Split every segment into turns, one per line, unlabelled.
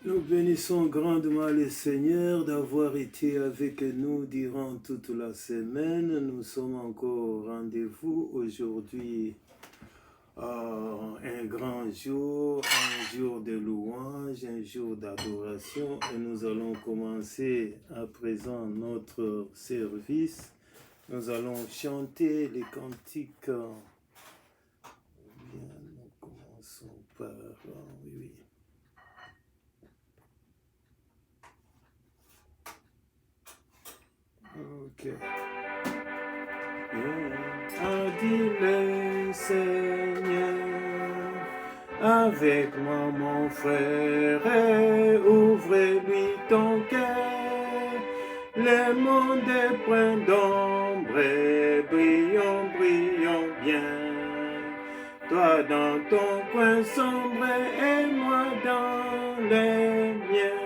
Nous bénissons grandement le Seigneur d'avoir été avec nous durant toute la semaine. Nous sommes encore au rendez-vous aujourd'hui. Un grand jour, un jour de louange, un jour d'adoration. Et nous allons commencer à présent notre service. Nous allons chanter les cantiques. Bien, nous commençons par... oui. Ok. A dit le Seigneur, avec moi mon frère, et ouvre-lui ton cœur. Le monde est plein d'ombre, brillons, brillons bien. Toi dans ton coin sombre et moi dans les miens.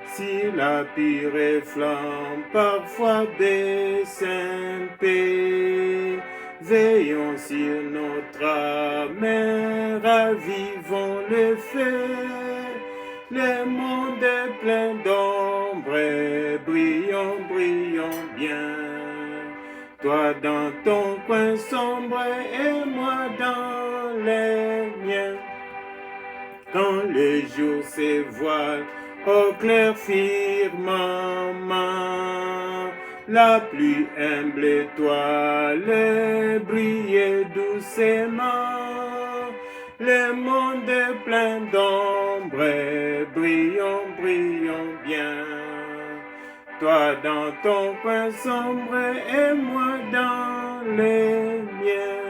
Si la pire flamme parfois baisse un peu, veillons sur notre âme, ravivons le feu. Le monde est plein d'ombre, brillons, brillons bien. Toi dans ton coin sombre et moi dans les miens. Quand le jour se voile au clair firmament, la plus humble étoile brille doucement. Le monde est plein d'ombre, brillons, brillons bien. Toi dans ton coin sombre et moi dans les miens.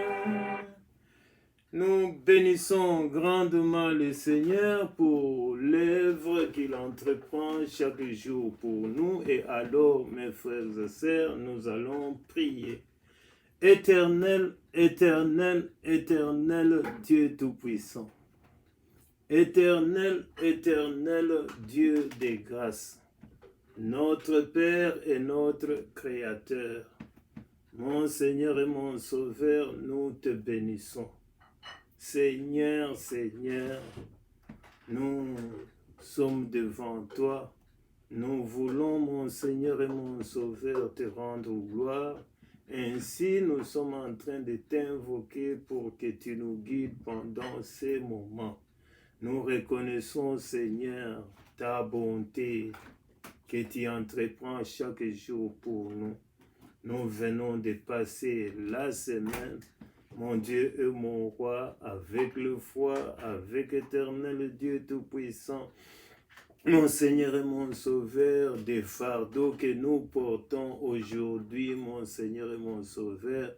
Nous bénissons grandement le Seigneur pour l'œuvre qu'il entreprend chaque jour pour nous. Et alors, mes frères et sœurs, nous allons prier. Éternel, éternel, éternel Dieu Tout-Puissant. Éternel, éternel Dieu des grâces. Notre Père et notre Créateur. Mon Seigneur et mon Sauveur, nous te bénissons. Seigneur, Seigneur, nous sommes devant toi. Nous voulons, mon Seigneur et mon Sauveur, te rendre gloire. Ainsi, nous sommes en train de t'invoquer pour que tu nous guides pendant ces moments. Nous reconnaissons, Seigneur, ta bonté que tu entreprends chaque jour pour nous. Nous venons de passer la semaine, mon Dieu et mon roi, avec le foi, avec éternel Dieu Tout-Puissant, mon Seigneur et mon Sauveur, des fardeaux que nous portons aujourd'hui, mon Seigneur et mon Sauveur,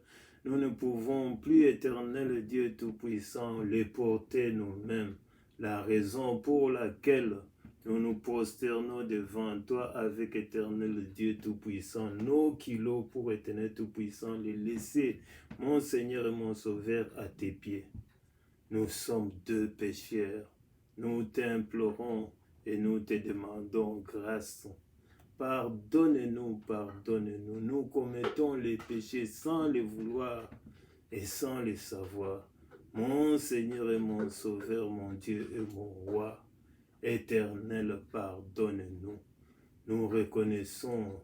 nous ne pouvons plus, éternel Dieu Tout-Puissant, les porter nous-mêmes. La raison pour laquelle nous nous prosternons devant toi avec éternel Dieu Tout-Puissant. Nos kilos pour éternel Tout-Puissant, les laisser, mon Seigneur et mon Sauveur, à tes pieds. Nous sommes deux pécheurs. Nous t'implorons et nous te demandons grâce. Pardonne-nous, pardonne-nous. Nous commettons les péchés sans les vouloir et sans les savoir. Mon Seigneur et mon Sauveur, mon Dieu et mon roi, Éternel, pardonne-nous. Nous reconnaissons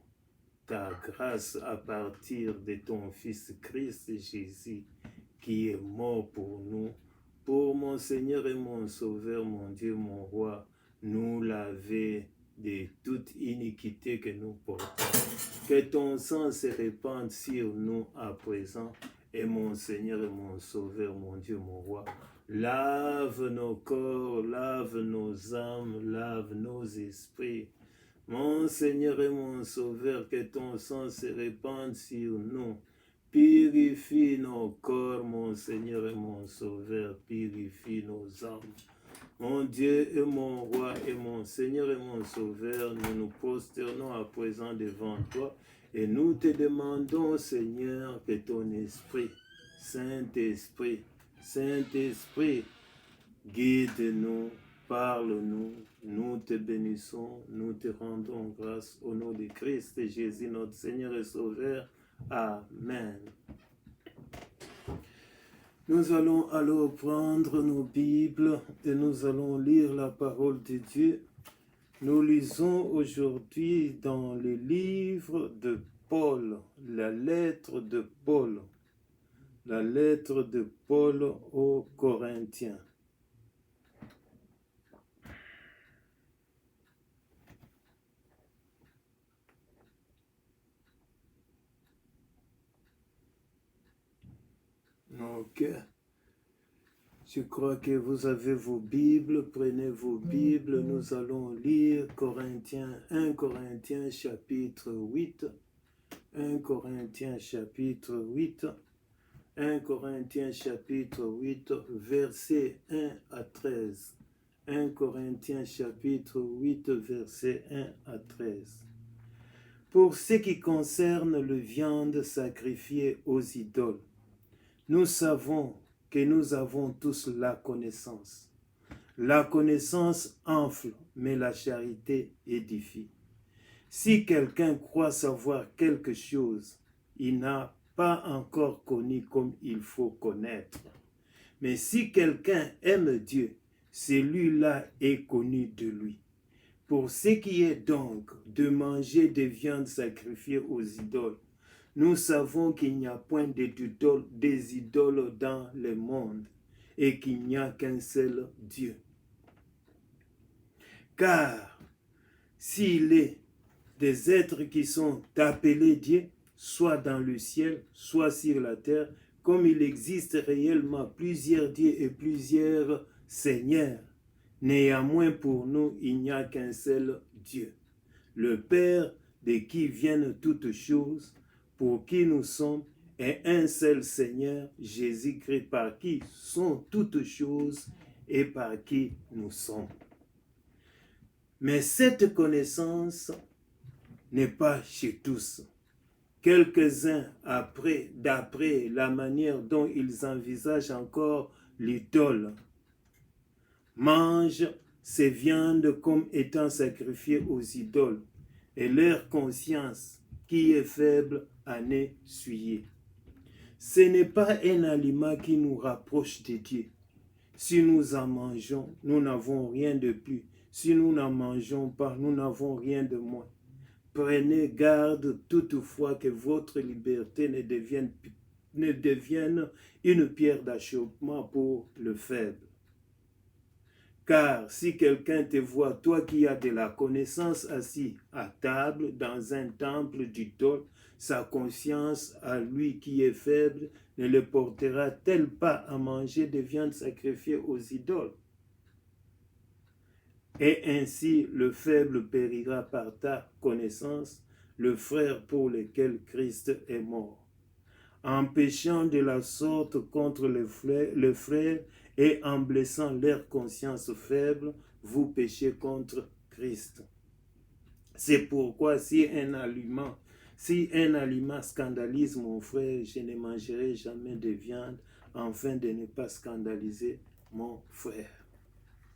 ta grâce à partir de ton Fils Christ Jésus qui est mort pour nous. Pour mon Seigneur et mon Sauveur, mon Dieu, mon roi, nous laver de toute iniquité que nous portons. Que ton sang se répande sur nous à présent. Et mon Seigneur et mon Sauveur, mon Dieu, mon roi, lave nos corps, lave nos âmes, lave nos esprits. Mon Seigneur et mon Sauveur, que ton sang se répande sur nous. Purifie nos corps, mon Seigneur et mon Sauveur, purifie nos âmes. Mon Dieu et mon roi et mon Seigneur et mon Sauveur, nous nous prosternons à présent devant toi et nous te demandons, Seigneur, que ton esprit, Saint-Esprit, Saint-Esprit, guide-nous, parle-nous, nous te bénissons, nous te rendons grâce au nom de Christ et Jésus, notre Seigneur et Sauveur. Amen. Nous allons alors prendre nos Bibles et nous allons lire la parole de Dieu. Nous lisons aujourd'hui dans le livre de Paul, la lettre de Paul aux Corinthiens. Ok. Je crois que vous avez vos Bibles. Prenez vos Bibles. Nous allons lire 1 Corinthiens chapitre 8. 1 Corinthiens chapitre 8. 1 Corinthiens chapitre 8, versets 1 à 13. 1 Corinthiens chapitre 8, versets 1 à 13. Pour ce qui concerne le viande sacrifiée aux idoles, nous savons que nous avons tous la connaissance. La connaissance enfle, mais la charité édifie. Si quelqu'un croit savoir quelque chose, il n'a pas encore connu comme il faut connaître. Mais si quelqu'un aime Dieu, celui-là est connu de lui. Pour ce qui est donc de manger des viandes sacrifiées aux idoles, nous savons qu'il n'y a point des idoles dans le monde et qu'il n'y a qu'un seul Dieu. Car s'il est des êtres qui sont appelés Dieu, soit dans le ciel, soit sur la terre, comme il existe réellement plusieurs dieux et plusieurs seigneurs, néanmoins pour nous, il n'y a qu'un seul Dieu, le Père de qui viennent toutes choses, pour qui nous sommes, et un seul Seigneur, Jésus-Christ, par qui sont toutes choses et par qui nous sommes. Mais cette connaissance n'est pas chez tous. Quelques-uns, d'après la manière dont ils envisagent encore l'idole, mangent ces viandes comme étant sacrifiées aux idoles, et leur conscience, qui est faible, en est souillée. Ce n'est pas un aliment qui nous rapproche de Dieu. Si nous en mangeons, nous n'avons rien de plus. Si nous n'en mangeons pas, nous n'avons rien de moins. Prenez garde toutefois que votre liberté ne devienne une pierre d'achoppement pour le faible. Car si quelqu'un te voit, toi qui as de la connaissance, assis à table dans un temple d'idole, sa conscience à lui qui est faible ne le portera-t-elle pas à manger des viandes sacrifiées aux idoles? Et ainsi le faible périra par ta connaissance, le frère pour lequel Christ est mort. En péchant de la sorte contre les frères et en blessant leur conscience faible, vous péchez contre Christ. C'est pourquoi si un aliment scandalise mon frère, je ne mangerai jamais de viande, afin de ne pas scandaliser mon frère.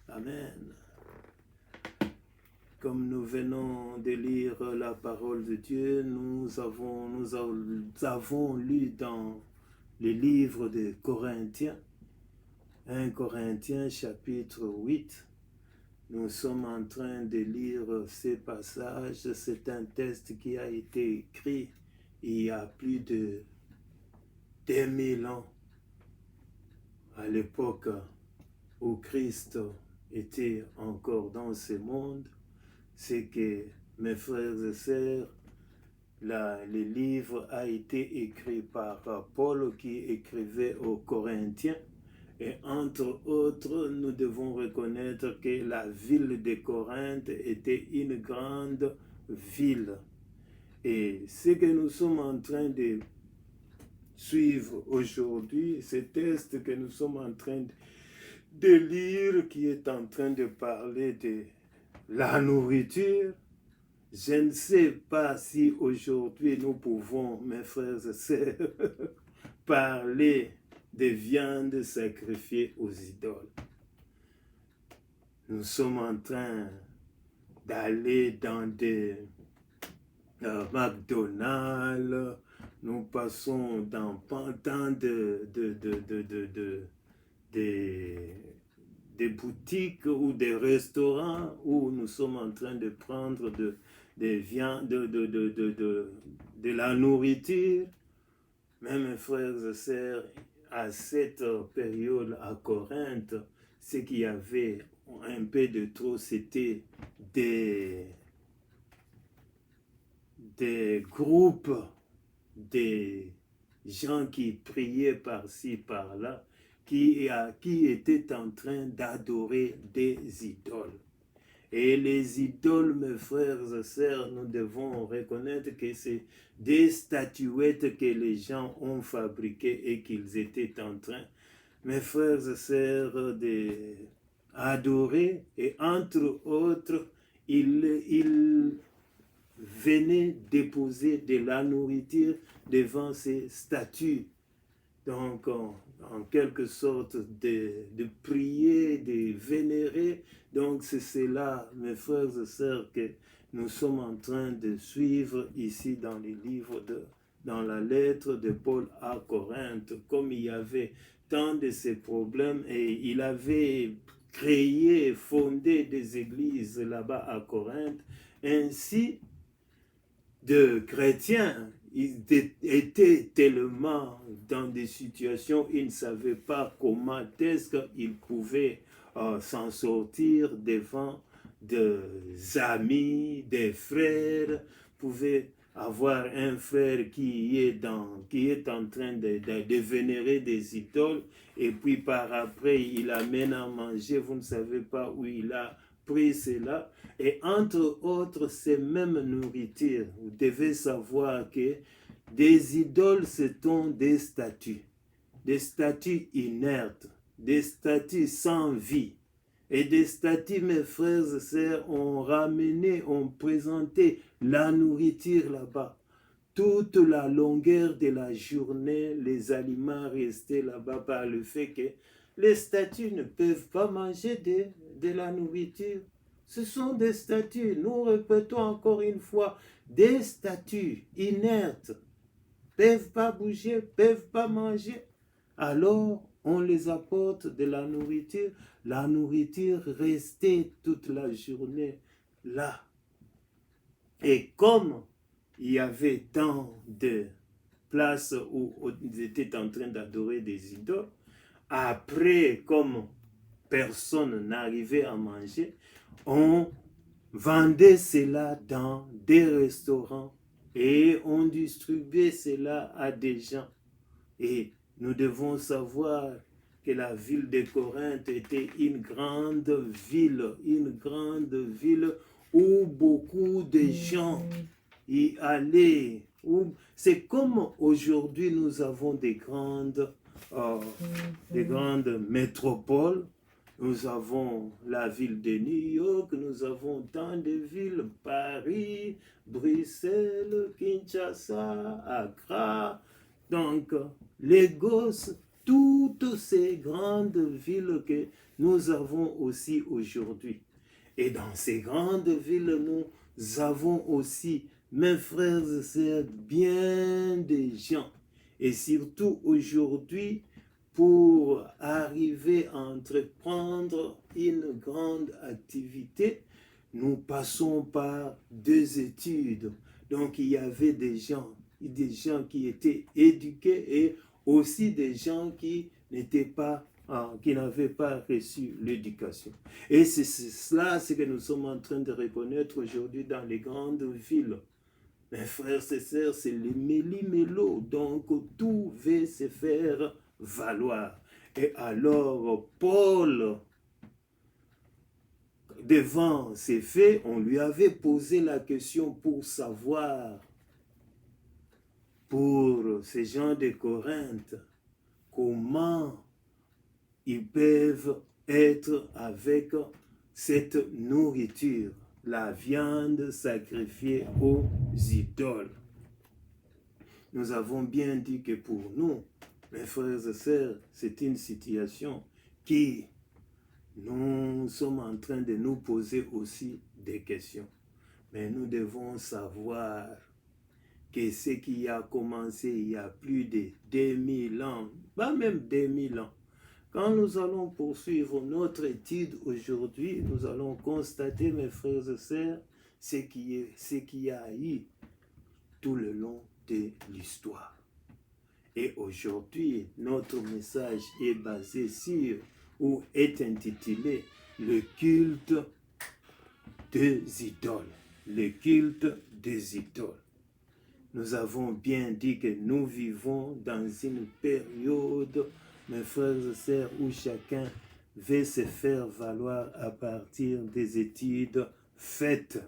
Amen. Comme nous venons de lire la parole de Dieu, nous avons lu dans le livre de Corinthiens, 1 Corinthiens chapitre 8. Nous sommes en train de lire ces passages. C'est un texte qui a été écrit il y a plus de 2000 ans, à l'époque où Christ était encore dans ce monde. C'est que, mes frères et sœurs, le livre a été écrit par Paul qui écrivait aux Corinthiens. Et entre autres, nous devons reconnaître que la ville de Corinthe était une grande ville. Et ce que nous sommes en train de suivre aujourd'hui, ce texte que nous sommes en train de lire, qui est en train de parler de la nourriture, je ne sais pas si aujourd'hui nous pouvons, mes frères et sœurs, parler des viandes sacrifiées aux idoles. Nous sommes en train d'aller dans des McDonald's, nous passons dans tant des boutiques ou des restaurants où nous sommes en train de prendre des viandes, de la nourriture. Même mes frères et sœurs, à cette période à Corinthe, ce qu'il y avait un peu de trop, c'était des groupes, des gens qui priaient par-ci, par-là, qui étaient en train d'adorer des idoles. Et les idoles, mes frères et sœurs, nous devons reconnaître que c'est des statuettes que les gens ont fabriquées et qu'ils étaient en train, mes frères et sœurs, d'adorer. Et entre autres, ils venaient déposer de la nourriture devant ces statues. Donc, en quelque sorte, de prier, de vénérer. Donc, c'est cela, mes frères et sœurs, que nous sommes en train de suivre ici dans les livres, dans la lettre de Paul à Corinthe. Comme il y avait tant de ces problèmes et il avait créé, fondé des églises là-bas à Corinthe, ainsi de chrétiens, ils étaient tellement dans des situations, ils ne savaient pas comment est-ce qu'ils pouvaient s'en sortir devant des amis, des frères, pouvaient avoir un frère qui est en train de vénérer des idoles, et puis par après, il amène à manger, vous ne savez pas où il a pris cela. Et entre autres, ces mêmes nourritures, vous devez savoir que des idoles, ce sont des statues inertes, des statues sans vie. Et des statues, mes frères et sœurs, ont présenté la nourriture là-bas. Toute la longueur de la journée, les aliments restaient là-bas par le fait que les statues ne peuvent pas manger de la nourriture. Ce sont des statues, nous répétons encore une fois, des statues inertes, peuvent pas bouger, peuvent pas manger. Alors, on les apporte de la nourriture restait toute la journée là. Et comme il y avait tant de places où ils étaient en train d'adorer des idoles, après, comme personne n'arrivait à manger, on vendait cela dans des restaurants et on distribuait cela à des gens. Et nous devons savoir que la ville de Corinthe était une grande ville où beaucoup de gens y allaient. C'est comme aujourd'hui nous avons des grandes métropoles. Nous avons la ville de New York, nous avons tant de villes, Paris, Bruxelles, Kinshasa, Accra, donc Lagos, toutes ces grandes villes que nous avons aussi aujourd'hui. Et dans ces grandes villes, nous avons aussi, mes frères et sœurs, bien des gens. Et surtout aujourd'hui, pour arriver à entreprendre une grande activité, nous passons par deux études. Donc il y avait des gens qui étaient éduqués et aussi des gens qui n'avaient pas reçu l'éducation. Et c'est cela ce que nous sommes en train de reconnaître aujourd'hui dans les grandes villes. Mes frères et sœurs, c'est le méli-mélo, donc tout veut se faire valoir. Et alors, Paul, devant ces faits, on lui avait posé la question pour savoir, pour ces gens de Corinthe, comment ils peuvent être avec cette nourriture, la viande sacrifiée aux idoles. Nous avons bien dit que pour nous, mes frères et sœurs, c'est une situation qui nous sommes en train de nous poser aussi des questions. Mais nous devons savoir que ce qui a commencé il y a plus de 2000 ans, pas même 2000 ans. Quand nous allons poursuivre notre étude aujourd'hui, nous allons constater, mes frères et sœurs, ce qui a eu tout le long de l'histoire. Et aujourd'hui, notre message est basé sur, ou est intitulé, le culte des idoles. Le culte des idoles. Nous avons bien dit que nous vivons dans une période, mes frères et sœurs, où chacun veut se faire valoir à partir des études faites.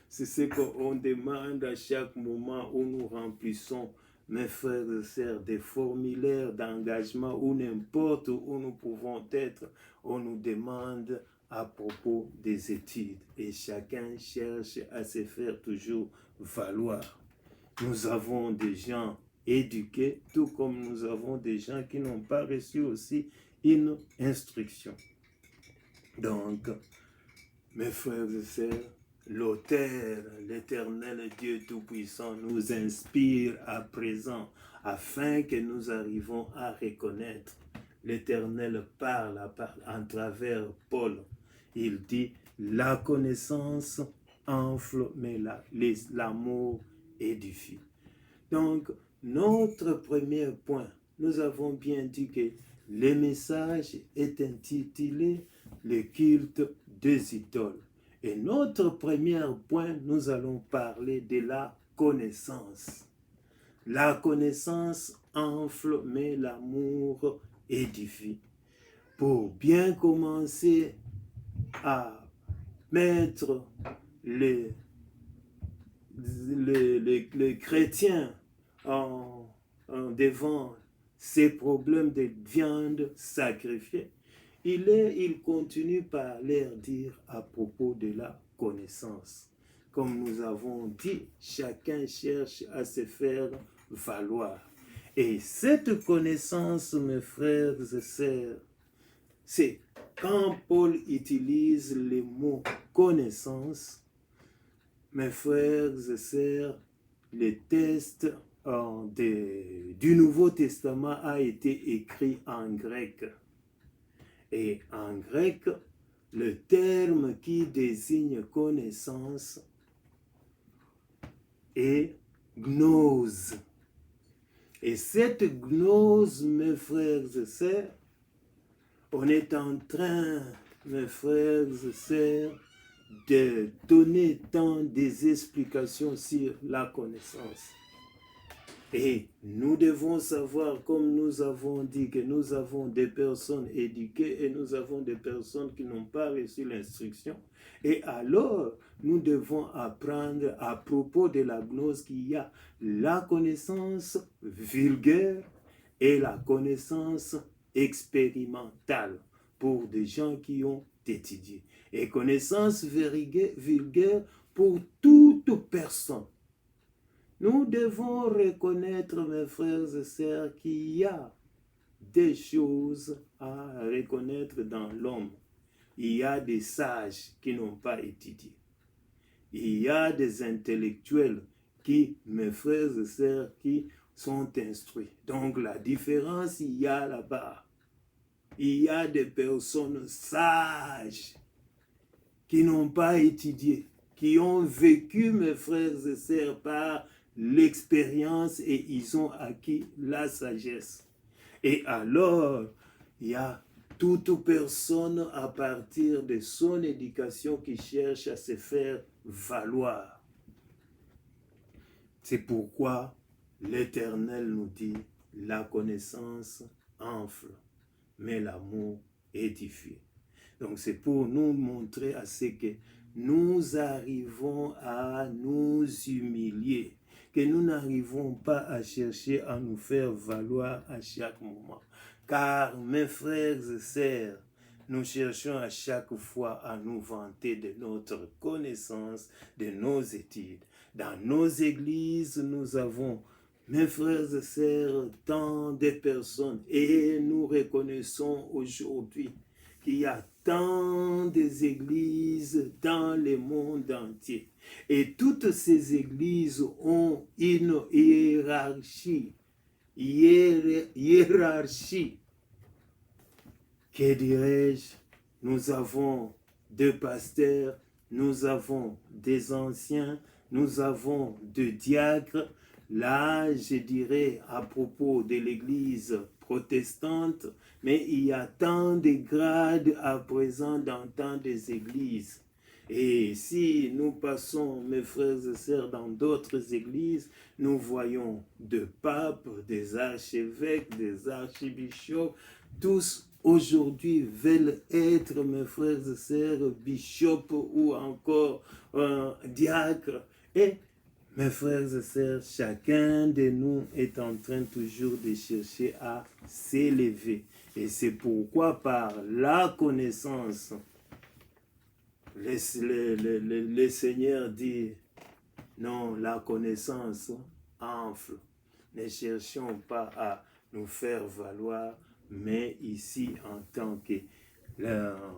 C'est ce qu'on demande à chaque moment où nous remplissons, mes frères et sœurs, des formulaires d'engagement ou n'importe où nous pouvons être. On nous demande à propos des études et chacun cherche à se faire toujours valoir. Nous avons des gens éduqués, tout comme nous avons des gens qui n'ont pas reçu aussi une instruction. Donc, mes frères et sœurs, l'auteur, l'Éternel Dieu Tout-Puissant nous inspire à présent afin que nous arrivions à reconnaître. L'Éternel parle à travers Paul. Il dit, la connaissance enfle, mais l'amour édifie. Donc, notre premier point, nous avons bien dit que le message est intitulé « Le culte des idoles ». Et notre premier point, nous allons parler de la connaissance. La connaissance enfle, mais l'amour édifie. Pour bien commencer à mettre les chrétiens devant ces problèmes de viande sacrifiée, il continue par leur dire à propos de la connaissance. Comme nous avons dit, chacun cherche à se faire valoir. Et cette connaissance, mes frères et sœurs, c'est quand Paul utilise le mot connaissance, mes frères et sœurs, le texte du Nouveau Testament a été écrit en grec. Et en grec, le terme qui désigne connaissance est gnose. Et cette gnose, mes frères et sœurs, on est en train, mes frères et sœurs, de donner tant des explications sur la connaissance. Et nous devons savoir, comme nous avons dit, que nous avons des personnes éduquées et nous avons des personnes qui n'ont pas reçu l'instruction. Et alors, nous devons apprendre à propos de la gnose qu'il y a la connaissance vulgaire et la connaissance expérimentale pour des gens qui ont étudié. Et connaissance vulgaire pour toute personne. Nous devons reconnaître, mes frères et sœurs, qu'il y a des choses à reconnaître dans l'homme. Il y a des sages qui n'ont pas étudié. Il y a des intellectuels qui, mes frères et sœurs, qui sont instruits. Donc la différence, il y a là-bas. Il y a des personnes sages qui n'ont pas étudié, qui ont vécu, mes frères et sœurs, par l'expérience et ils ont acquis la sagesse. Et alors, il y a toute personne à partir de son éducation qui cherche à se faire valoir. C'est pourquoi l'Éternel nous dit, la connaissance enfle, mais l'amour édifie. Donc c'est pour nous montrer à ce que nous arrivons à nous humilier, que nous n'arrivons pas à chercher à nous faire valoir à chaque moment. Car mes frères et sœurs, nous cherchons à chaque fois à nous vanter de notre connaissance, de nos études. Dans nos églises, nous avons, mes frères et sœurs, tant de personnes et nous reconnaissons aujourd'hui qu'il y a tant d'églises dans le monde entier. Et toutes ces églises ont une hiérarchie. Hiérarchie. Que dirais-je? Nous avons deux pasteurs, nous avons des anciens, nous avons deux diacres. Là, je dirais à propos de l'église protestante, mais il y a tant de grades à présent dans tant des églises. Et si nous passons, mes frères et sœurs, dans d'autres églises, nous voyons des papes, des archevêques, des archibishops, tous aujourd'hui veulent être, mes frères et sœurs, bishops ou encore diacres. Et mes frères et sœurs, chacun de nous est en train toujours de chercher à s'élever. Et c'est pourquoi par la connaissance, le Seigneur dit, non, la connaissance enfle. Ne cherchons pas à nous faire valoir, mais ici en tant que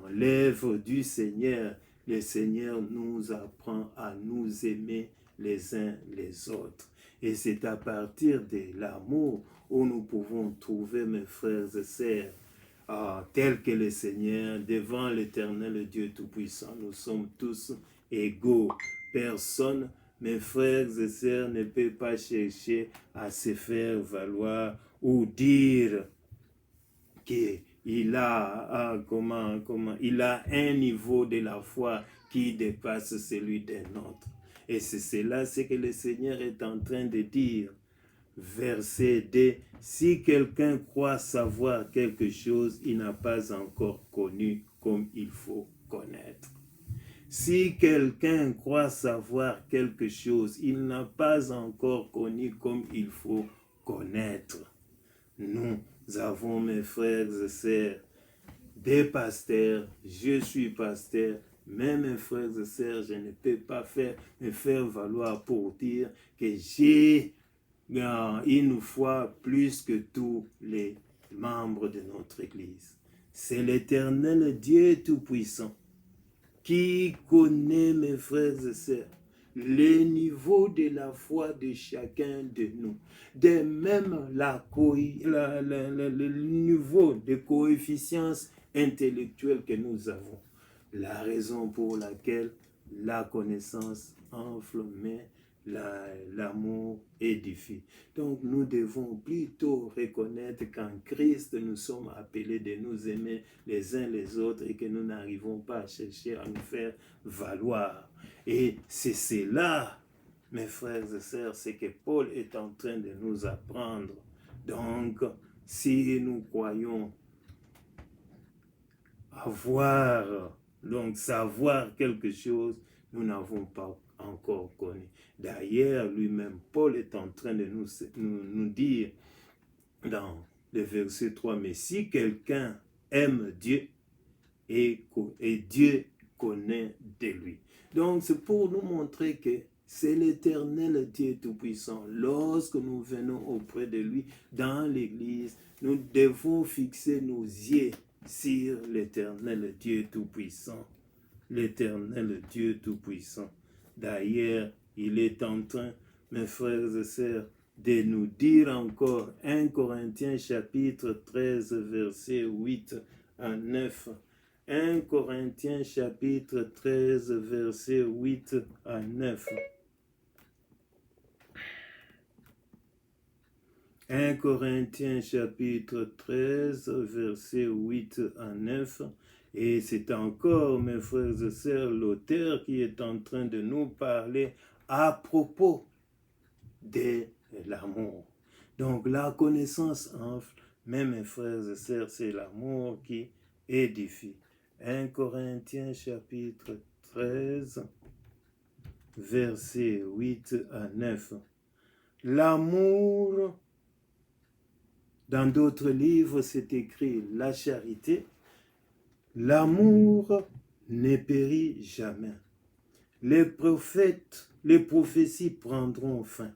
l'œuvre du Seigneur, le Seigneur nous apprend à nous aimer les uns les autres. Et c'est à partir de l'amour où nous pouvons trouver, mes frères et sœurs, tel que le Seigneur, devant l'Éternel Dieu Tout-Puissant, nous sommes tous égaux. Personne, mes frères et sœurs, ne peut pas chercher à se faire valoir ou dire qu'il a, il a un niveau de la foi qui dépasse celui d'un autre. Et c'est cela ce que le Seigneur est en train de dire. Verset 2, si quelqu'un croit savoir quelque chose, il n'a pas encore connu comme il faut connaître. Si quelqu'un croit savoir quelque chose, il n'a pas encore connu comme il faut connaître. Nous avons, mes frères et sœurs, des pasteurs, je suis pasteur, mais mes frères et sœurs, je ne peux pas me faire valoir pour dire que j'ai une foi plus que tous les membres de notre Église. C'est l'Éternel Dieu Tout-Puissant qui connaît, mes frères et sœurs, le niveau de la foi de chacun de nous, de même le niveau de coefficience intellectuelle que nous avons. La raison pour laquelle la connaissance enfle, mais l'amour édifie. Donc nous devons plutôt reconnaître qu'en Christ nous sommes appelés de nous aimer les uns les autres et que nous n'arrivons pas à chercher à nous faire valoir. Et c'est cela, mes frères et sœurs, c'est que Paul est en train de nous apprendre. Donc, si nous croyons savoir quelque chose, nous n'avons pas encore connu. D'ailleurs, lui-même, Paul est en train de nous dire dans le verset 3, mais si quelqu'un aime Dieu et Dieu connaît de lui. Donc, c'est pour nous montrer que c'est l'Éternel Dieu Tout-Puissant. Lorsque nous venons auprès de lui dans l'Église, nous devons fixer nos yeux sur l'Éternel Dieu Tout-Puissant. L'Éternel Dieu Tout-Puissant. D'ailleurs, il est en train, mes frères et sœurs, de nous dire encore 1 Corinthiens chapitre 13, verset 8 à 9. 1 Corinthiens chapitre 13, verset 8 à 9. 1 Corinthiens chapitre 13, verset 8 à 9. Et c'est encore, mes frères et sœurs, l'auteur qui est en train de nous parler à propos de l'amour. Donc la connaissance enfle, mais mes frères et sœurs, c'est l'amour qui édifie. 1 Corinthiens chapitre 13, verset 8 à 9. L'amour, dans d'autres livres, c'est écrit la charité. L'amour ne périt jamais. Les prophètes, les prophéties prendront fin.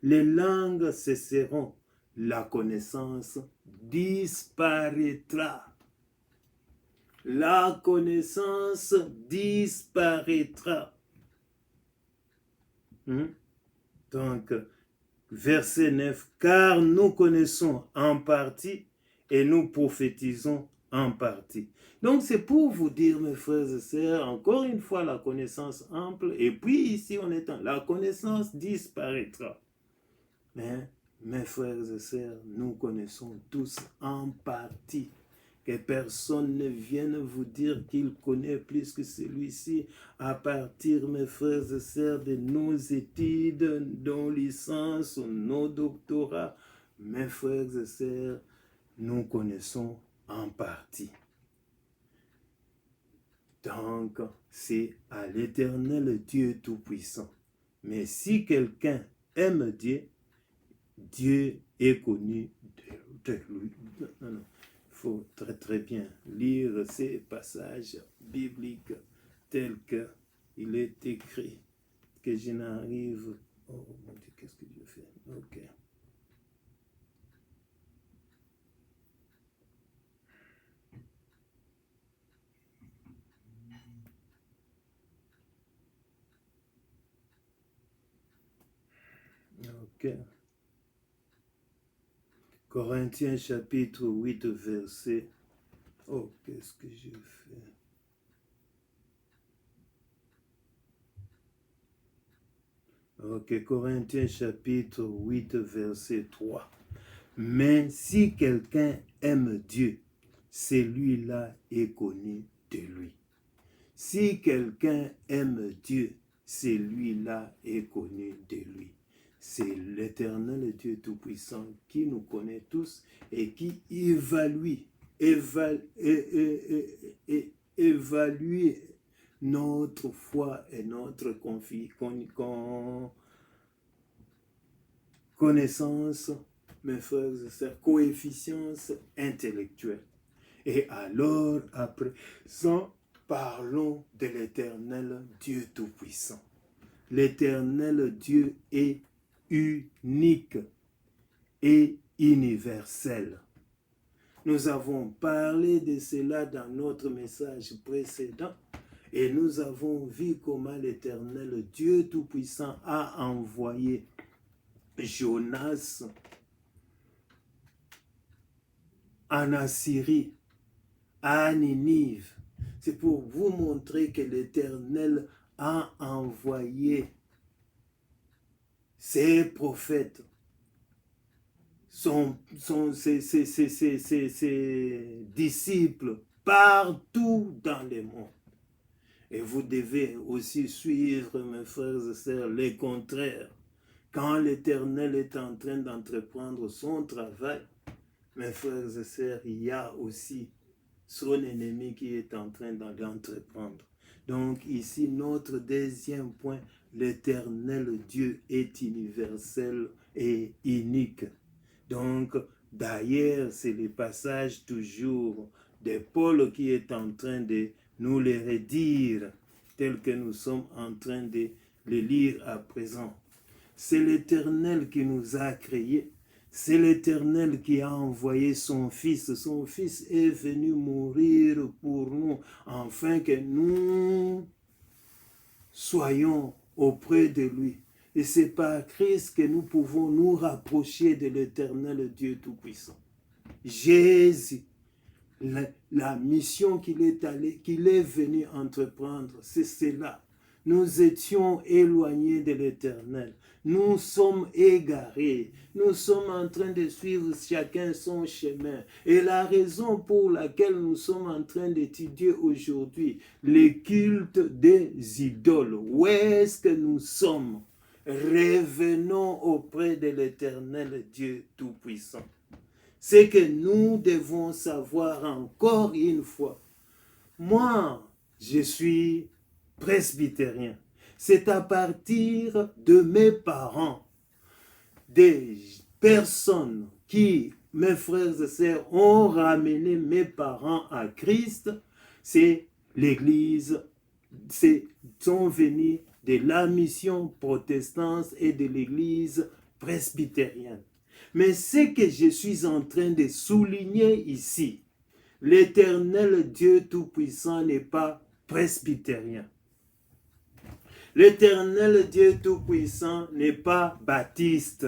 Les langues cesseront. La connaissance disparaîtra. la connaissance disparaîtra. Donc, verset 9, car nous connaissons en partie et nous prophétisons en partie. Donc, c'est pour vous dire, mes frères et sœurs, encore une fois, la connaissance ample, et puis ici, on est en la connaissance disparaîtra. Mais, mes frères et sœurs, nous connaissons tous en partie. Que personne ne vienne vous dire qu'il connaît plus que celui-ci à partir, mes frères et sœurs, de nos études, nos licences, nos doctorats. Mes frères et sœurs, nous connaissons en partie. Donc, c'est à l'Éternel Dieu Tout-Puissant. Mais si quelqu'un aime Dieu, Dieu est connu de lui. Il faut très bien lire ces passages bibliques tels qu'il est écrit, que je n'arrive... Oh mon Dieu, qu'est-ce que je fais? Ok. Ok. Corinthiens chapitre 8, verset... Oh, qu'est-ce que je fais? Ok, Corinthiens chapitre 8, verset 3. Mais si quelqu'un aime Dieu, celui-là est connu de lui. Si quelqu'un aime Dieu, celui-là est connu de lui. C'est l'Éternel Dieu Tout-Puissant qui nous connaît tous et qui évalue notre foi et notre connaissance, mes frères et sœurs, coefficients intellectuels. Et alors, à présent, parlons de l'Éternel Dieu Tout-Puissant. L'Éternel Dieu est unique et universel. Nous avons parlé de cela dans notre message précédent et nous avons vu comment l'Éternel Dieu Tout-Puissant a envoyé Jonas en Assyrie, à Ninive. C'est pour vous montrer que l'Éternel a envoyé ses prophètes, ses disciples partout dans le monde. Et vous devez aussi suivre, mes frères et sœurs, les contraires. Quand l'Éternel est en train d'entreprendre son travail, mes frères et sœurs, il y a aussi son ennemi qui est en train d'entreprendre. Donc ici, notre deuxième point, l'Éternel Dieu est universel et unique. Donc, d'ailleurs, c'est le passage toujours de Paul qui est en train de nous les redire, tel que nous sommes en train de les lire à présent. C'est l'Éternel qui nous a créés. C'est l'Éternel qui a envoyé son Fils. Son Fils est venu mourir pour nous, afin que nous soyons auprès de lui. Et c'est par Christ que nous pouvons nous rapprocher de l'Éternel Dieu Tout-Puissant. Jésus, la mission qu'il est venu entreprendre, c'est cela. Nous étions éloignés de l'Éternel. Nous sommes égarés. Nous sommes en train de suivre chacun son chemin. Et la raison pour laquelle nous sommes en train d'étudier aujourd'hui les cultes des idoles, où est-ce que nous sommes? Revenons auprès de l'Éternel Dieu Tout-Puissant. C'est que nous devons savoir encore une fois. Moi, je suis presbytérien. C'est à partir de mes parents, des personnes qui, mes frères et sœurs, ont ramené mes parents à Christ, c'est l'Église, sont venus de la mission protestante et de l'Église presbytérienne. Mais ce que je suis en train de souligner ici, L'Éternel Dieu Tout-Puissant n'est pas presbytérien. L'Éternel Dieu Tout-Puissant n'est pas baptiste.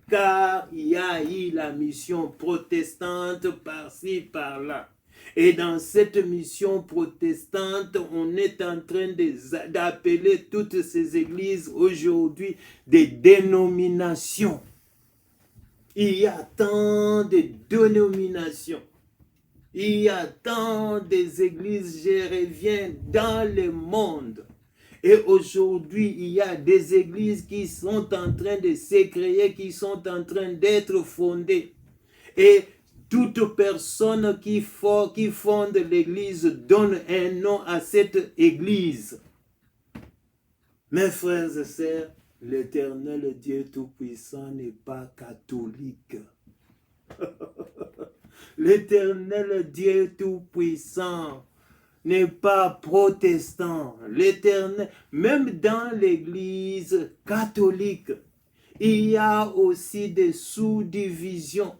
Car il y a eu la mission protestante par-ci, par-là. Et dans cette mission protestante, on est en train d'appeler toutes ces églises aujourd'hui des dénominations. Il y a tant de dénominations. Il y a tant des églises jéréviennes dans le monde. Et aujourd'hui, il y a des églises qui sont en train de se créer, qui sont en train d'être fondées. Et toute personne qui fonde l'église donne un nom à cette église. Mes frères et sœurs, l'Éternel Dieu Tout-Puissant n'est pas catholique. L'Éternel Dieu Tout-Puissant n'est pas protestant. L'Éternel, même dans l'Église catholique, il y a aussi des sous-divisions.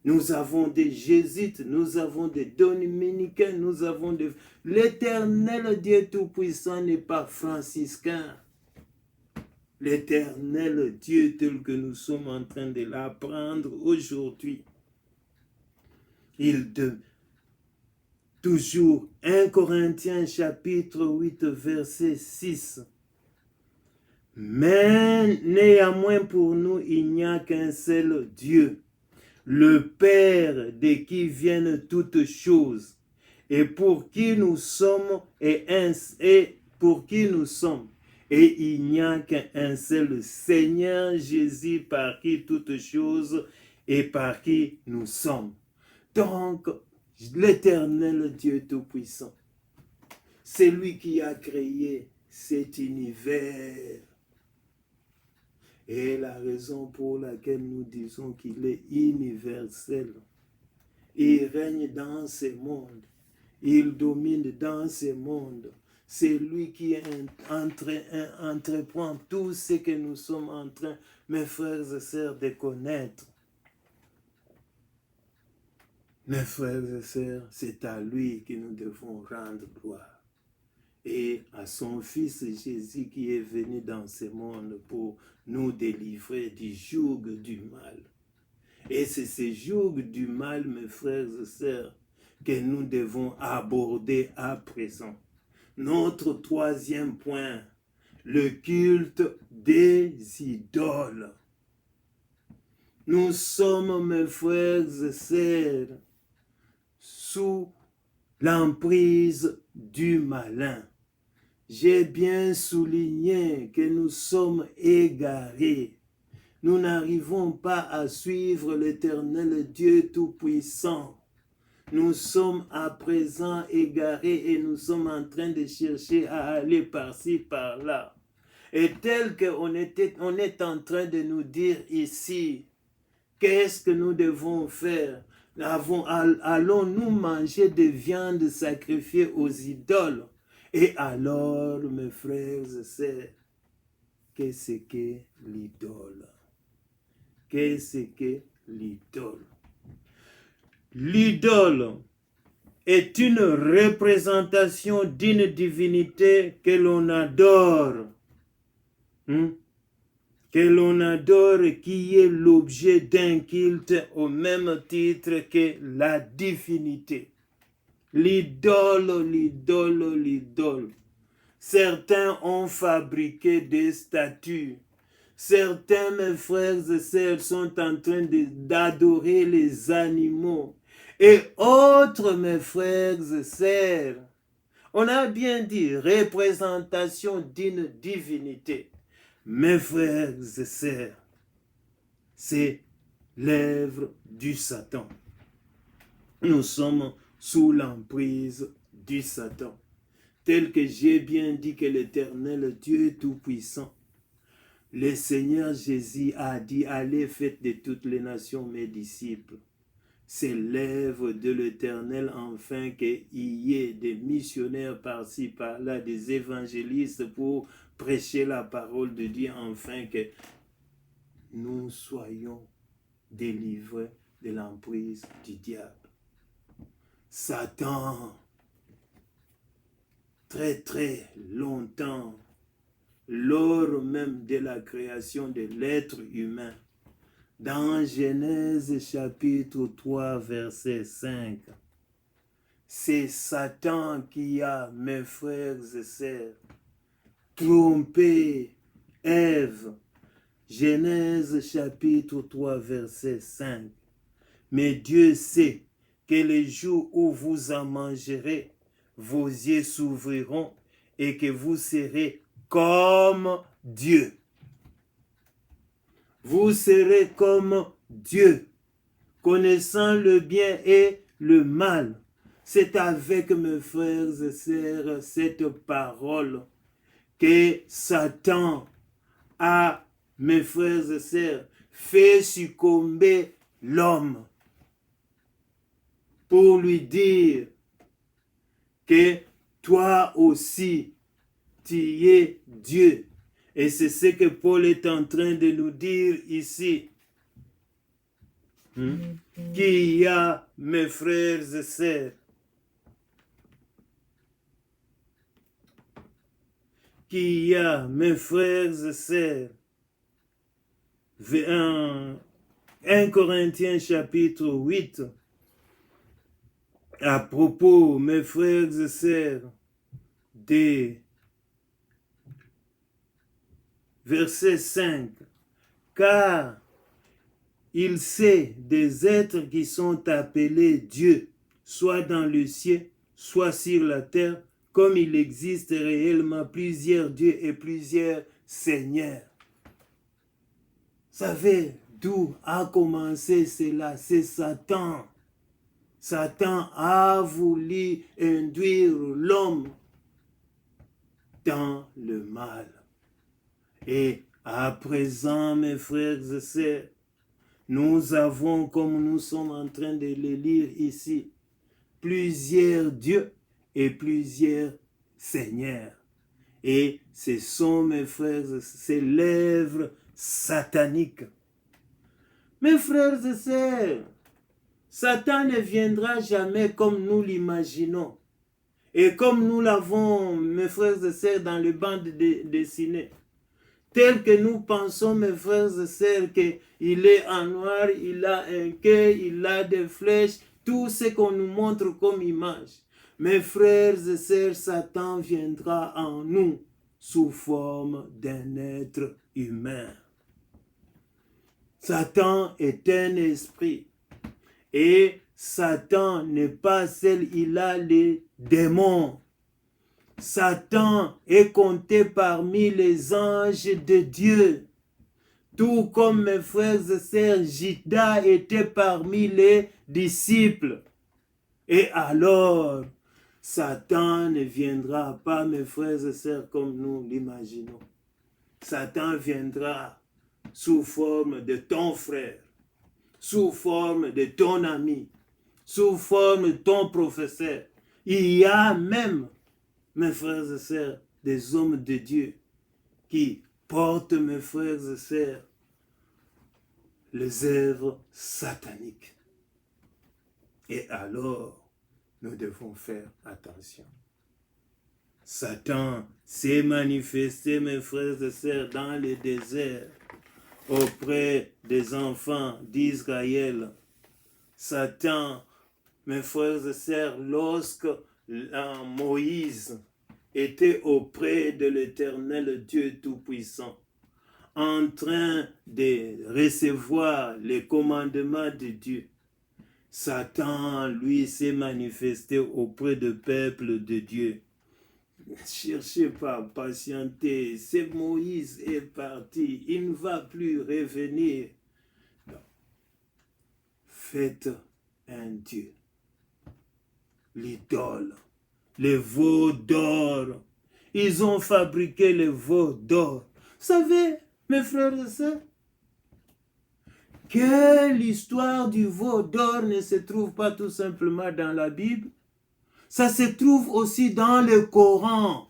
Nous avons des jésuites, nous avons des dominicains, nous avons des... L'Éternel Dieu Tout-Puissant n'est pas franciscain. L'Éternel Dieu tel que nous sommes en train de l'apprendre aujourd'hui, toujours 1 Corinthiens chapitre 8 verset 6. Mais néanmoins pour nous il n'y a qu'un seul Dieu, le Père de qui viennent toutes choses, et pour qui nous sommes et pour qui nous sommes. Et il n'y a qu'un seul Seigneur Jésus par qui toutes choses et par qui nous sommes. Donc, l'Éternel Dieu Tout-Puissant, c'est lui qui a créé cet univers. Et la raison pour laquelle nous disons qu'il est universel, il règne dans ce monde, il domine dans ce monde. C'est lui qui entreprend tout ce que nous sommes en train, mes frères et sœurs, de connaître. Mes frères et sœurs, c'est à lui que nous devons rendre gloire. Et à son Fils Jésus qui est venu dans ce monde pour nous délivrer du joug du mal. Et c'est ce joug du mal, mes frères et sœurs, que nous devons aborder à présent. Notre troisième point, le culte des idoles. Nous sommes, mes frères et sœurs, sous l'emprise du malin. J'ai bien souligné que nous sommes égarés. Nous n'arrivons pas à suivre l'Éternel Dieu Tout-Puissant. Nous sommes à présent égarés et nous sommes en train de chercher à aller par-ci, par-là. Et tel qu'on est en train de nous dire ici, qu'est-ce que nous devons faire? Allons-nous manger des viandes sacrifiées aux idoles? Et alors, mes frères et sœurs, qu'est-ce que l'idole? Qu'est-ce que l'idole? L'idole est une représentation d'une divinité que l'on adore. Que l'on adore, qui est l'objet d'un culte au même titre que la divinité. L'idole, l'idole, l'idole. Certains ont fabriqué des statues. Certains, mes frères et sœurs, sont en train d'adorer les animaux. Et autres, mes frères et sœurs, on a bien dit représentation d'une divinité. Mes frères et sœurs, c'est l'œuvre du Satan. Nous sommes sous l'emprise du Satan. Tel que j'ai bien dit que l'Éternel Dieu Tout-Puissant, le Seigneur Jésus a dit, allez, faites de toutes les nations mes disciples. C'est l'œuvre de l'Éternel, enfin qu'il y ait des missionnaires par-ci, par-là, des évangélistes pour prêcher la parole de Dieu, afin que nous soyons délivrés de l'emprise du diable. Satan, très très longtemps, lors même de la création de l'être humain, dans Genèse chapitre 3, verset 5, c'est Satan qui a, mes frères et sœurs, trompé Ève. Genèse chapitre 3, verset 5. Mais Dieu sait que le jour où vous en mangerez, vos yeux s'ouvriront et que vous serez comme Dieu. Vous serez comme Dieu, connaissant le bien et le mal. C'est avec mes frères et sœurs cette parole que Satan a, mes frères et sœurs, fait succomber l'homme pour lui dire que toi aussi, tu es Dieu. Et c'est ce que Paul est en train de nous dire ici. Qu'il y a, mes frères et sœurs, qu'il y a, mes frères et sœurs, 1 Corinthiens chapitre 8, à propos, mes frères et sœurs, des verset 5, car il sait des êtres qui sont appelés Dieu, soit dans le ciel, soit sur la terre, comme il existe réellement plusieurs dieux et plusieurs seigneurs. Vous savez d'où a commencé cela? C'est Satan. Satan a voulu induire l'homme dans le mal. Et à présent, mes frères et sœurs, nous avons, comme nous sommes en train de le lire ici, plusieurs dieux et plusieurs seigneurs. Et ce sont, mes frères, c'est l'œuvre satanique. Mes frères et sœurs, Satan ne viendra jamais comme nous l'imaginons. Et comme nous l'avons, mes frères et sœurs, dans les bandes dessinées. Tel que nous pensons, mes frères et sœurs, qu'il est en noir, il a un cœur, il a des flèches, tout ce qu'on nous montre comme image. Mes frères et sœurs, Satan viendra en nous sous forme d'un être humain. Satan est un esprit. Et Satan n'est pas seul, il a les démons. Satan est compté parmi les anges de Dieu. Tout comme mes frères et sœurs, Judas était parmi les disciples. Et alors, Satan ne viendra pas, mes frères et sœurs, comme nous l'imaginons. Satan viendra sous forme de ton frère, sous forme de ton ami, sous forme de ton professeur. Il y a même, mes frères et sœurs, des hommes de Dieu qui portent, mes frères et sœurs, les œuvres sataniques. Et alors, nous devons faire attention. Satan s'est manifesté, mes frères et sœurs, dans le désert auprès des enfants d'Israël. Satan, mes frères et sœurs, lorsque Moïse était auprès de l'Éternel Dieu Tout-Puissant, en train de recevoir les commandements de Dieu, Satan, lui, s'est manifesté auprès du peuple de Dieu. Ne cherchez pas, patientez, c'est Moïse est parti, il ne va plus revenir. Non. Faites un Dieu, l'idole, les veaux d'or. Ils ont fabriqué les veaux d'or. Vous savez, mes frères et sœurs, que l'histoire du veau d'or ne se trouve pas tout simplement dans la Bible. Ça se trouve aussi dans le Coran.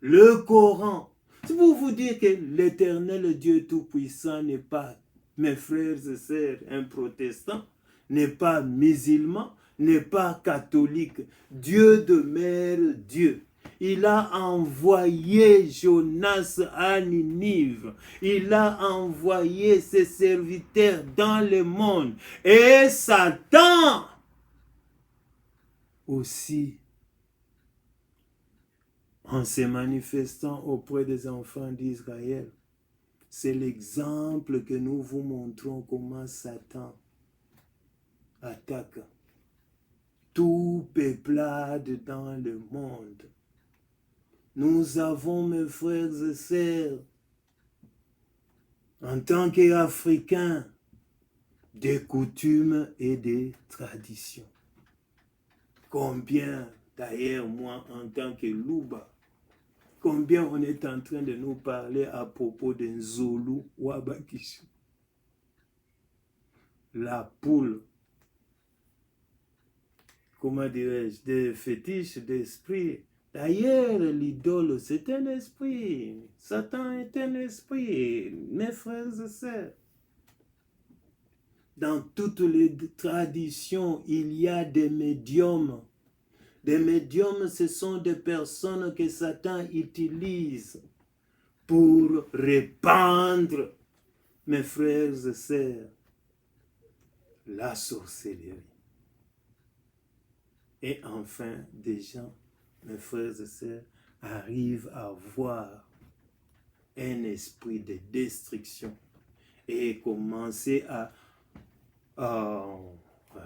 Le Coran. C'est pour vous dire que l'Éternel Dieu Tout-Puissant n'est pas, mes frères et sœurs, un protestant, n'est pas musulman, n'est pas catholique. Dieu demeure Dieu. Il a envoyé Jonas à Ninive. Il a envoyé ses serviteurs dans le monde. Et Satan aussi, en se manifestant auprès des enfants d'Israël, c'est l'exemple que nous vous montrons comment Satan attaque tout peuplade dans le monde. Nous avons, mes frères et sœurs, en tant qu'Africains, des coutumes et des traditions. Combien, d'ailleurs, moi, en tant que Louba, combien on est en train de nous parler à propos d'un Zulu ou Abakishu. La poule, comment dirais-je, des fétiches d'esprit. D'ailleurs, l'idole, c'est un esprit. Satan est un esprit, mes frères et sœurs. Dans toutes les traditions, il y a des médiums. Des médiums, ce sont des personnes que Satan utilise pour répandre, mes frères et sœurs, la sorcellerie. Et enfin, des gens, mes frères et sœurs, arrivent à voir un esprit de destruction et commencer à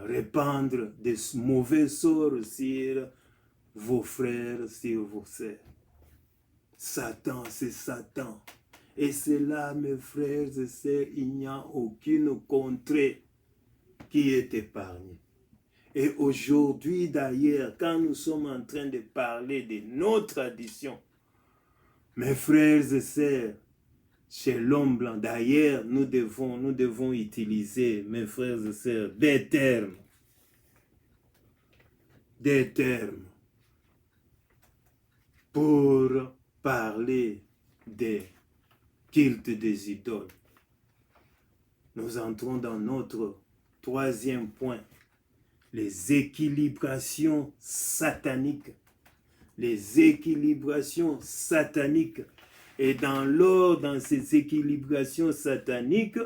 répandre des mauvais sorts sur vos frères, sur vos sœurs. Satan, c'est Satan. Et c'est là, mes frères et sœurs, il n'y a aucune contrée qui est épargnée. Et aujourd'hui, d'ailleurs, quand nous sommes en train de parler de nos traditions, mes frères et sœurs, chez l'homme blanc, d'ailleurs, nous devons utiliser, mes frères et sœurs, des termes pour parler des cultes des idoles. Nous entrons dans notre troisième point, les équilibrations sataniques. Les équilibrations sataniques. Et dans ces équilibrations sataniques,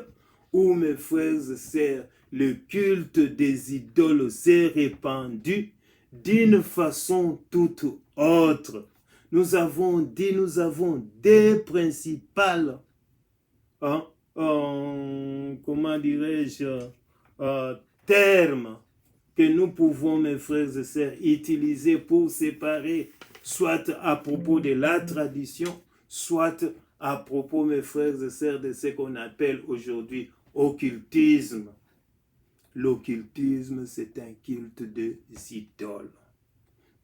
où, mes frères et sœurs, le culte des idoles s'est répandu d'une façon toute autre. Nous avons des principales, comment dirais-je, termes que nous pouvons, mes frères et sœurs, utiliser pour séparer, soit à propos de la tradition, soit à propos, mes frères et sœurs, de ce qu'on appelle aujourd'hui occultisme. L'occultisme, c'est un culte des idoles.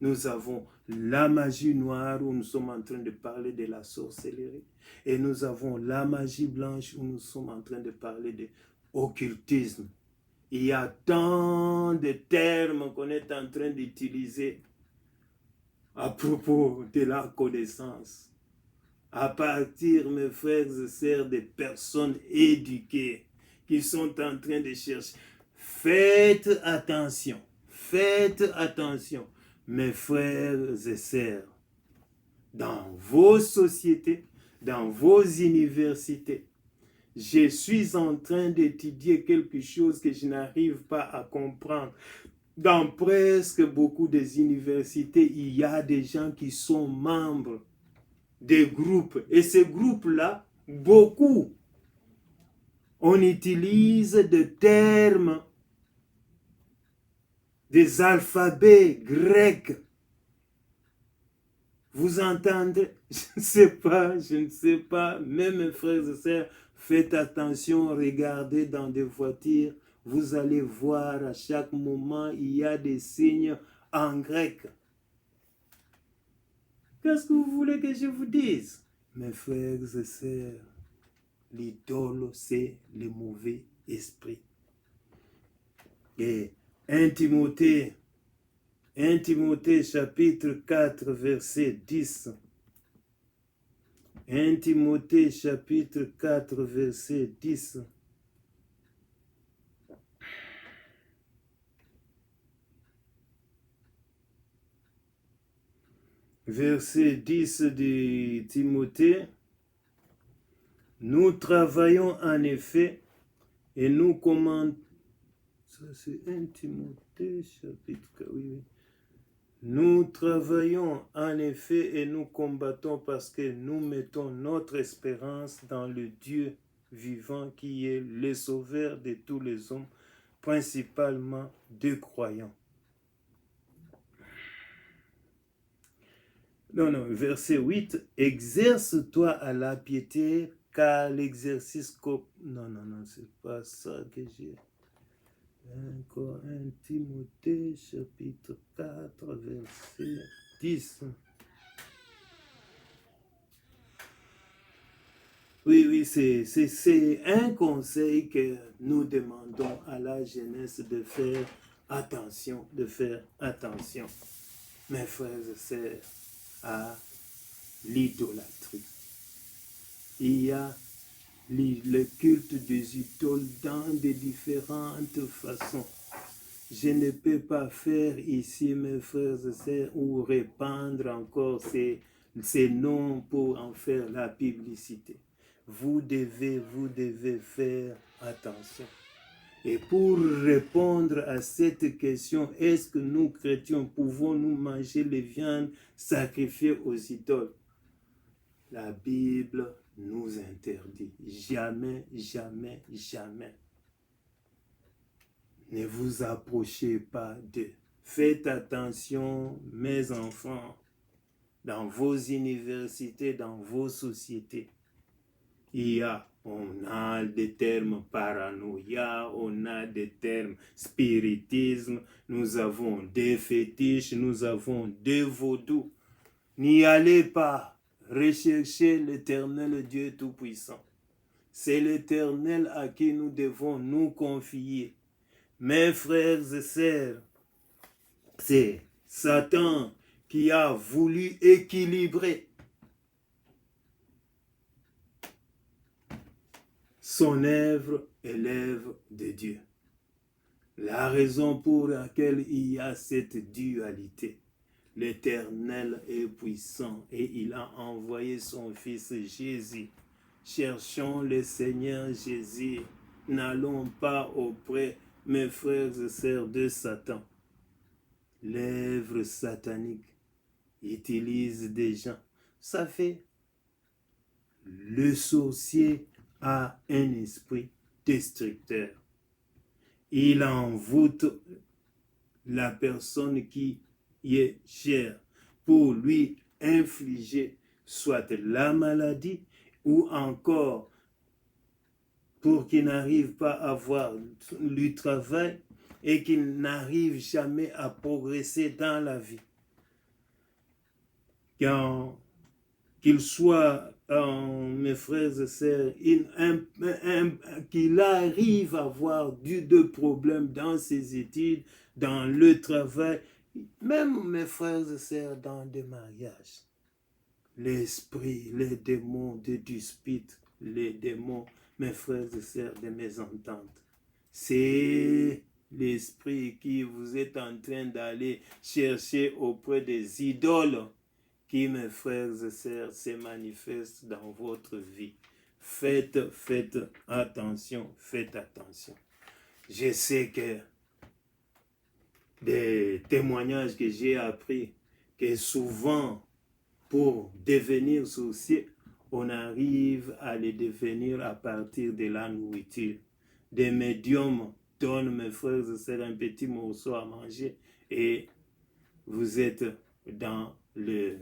Nous avons la magie noire où nous sommes en train de parler de la sorcellerie. Et nous avons la magie blanche où nous sommes en train de parler de occultisme. Il y a tant de termes qu'on est en train d'utiliser à propos de la connaissance. À partir, mes frères et sœurs, des personnes éduquées qui sont en train de chercher. Faites attention, mes frères et sœurs, dans vos sociétés, dans vos universités. Je suis en train d'étudier quelque chose que je n'arrive pas à comprendre. Dans presque beaucoup des universités, il y a des gens qui sont membres des groupes. Et ces groupes-là, beaucoup, on utilise des termes, des alphabets grecs. Vous entendez? Je ne sais pas, même mes frères et sœurs, faites attention, regardez dans des voitures, vous allez voir à chaque moment, il y a des signes en grec. Qu'est-ce que vous voulez que je vous dise? Mes frères et sœurs, l'idole, c'est le mauvais esprit. Et 1 Timothée chapitre 4, verset 10. 1 Timothée chapitre 4, verset 10. verset 10 de Timothée. Nous travaillons en effet et nous commandons. Ça c'est 1 Timothée chapitre 4, oui. Nous travaillons en effet et nous combattons parce que nous mettons notre espérance dans le Dieu vivant qui est le sauveur de tous les hommes, principalement des croyants. Non, verset 8, exerce-toi à la piété, car l'exercice... Non, c'est pas ça que j'ai. Encore 1 Timothée, chapitre 4, verset 10. Oui, c'est un conseil que nous demandons à la jeunesse de faire attention, mes frères et sœurs, à l'idolâtrie. Il y a le culte des idoles dans de différentes façons. Je ne peux pas faire ici, mes frères et sœurs, ou répandre encore ces noms pour en faire la publicité. Vous devez faire attention. Et pour répondre à cette question, est-ce que nous, chrétiens, pouvons-nous manger les viandes sacrifiées aux idoles? La Bible nous interdit. Jamais, jamais, jamais. Ne vous approchez pas d'eux. Faites attention, mes enfants, dans vos universités, dans vos sociétés. On a des termes paranoïa, on a des termes spiritisme, nous avons des fétiches, nous avons des vaudous. N'y allez pas, recherchez l'Éternel Dieu Tout-Puissant. C'est l'Éternel à qui nous devons nous confier. Mes frères et sœurs, c'est Satan qui a voulu équilibrer son œuvre et l'œuvre de Dieu. La raison pour laquelle il y a cette dualité, l'Éternel est puissant et il a envoyé son Fils Jésus. Cherchons le Seigneur Jésus. N'allons pas auprès, mes frères et sœurs, de Satan. L'œuvre satanique utilise des gens. Ça fait le sorcier a un esprit destructeur. Il envoûte la personne qui y est chère pour lui infliger soit la maladie ou encore pour qu'il n'arrive pas à avoir du travail et qu'il n'arrive jamais à progresser dans la vie. Qu'il soit, mes frères et sœurs, qu'il arrive à avoir de problèmes dans ses études, dans le travail, même, mes frères et sœurs, dans des mariages. L'esprit, les démons de dispute, les démons, mes frères et sœurs, de mésentente. C'est l'esprit qui vous est en train d'aller chercher auprès des idoles qui, mes frères et sœurs, se manifestent dans votre vie. Faites attention, faites attention. Je sais que des témoignages que j'ai appris, que souvent, pour devenir sorcier, on arrive à les devenir à partir de la nourriture. Des médiums donnent, mes frères et sœurs, un petit morceau à manger et vous êtes dans le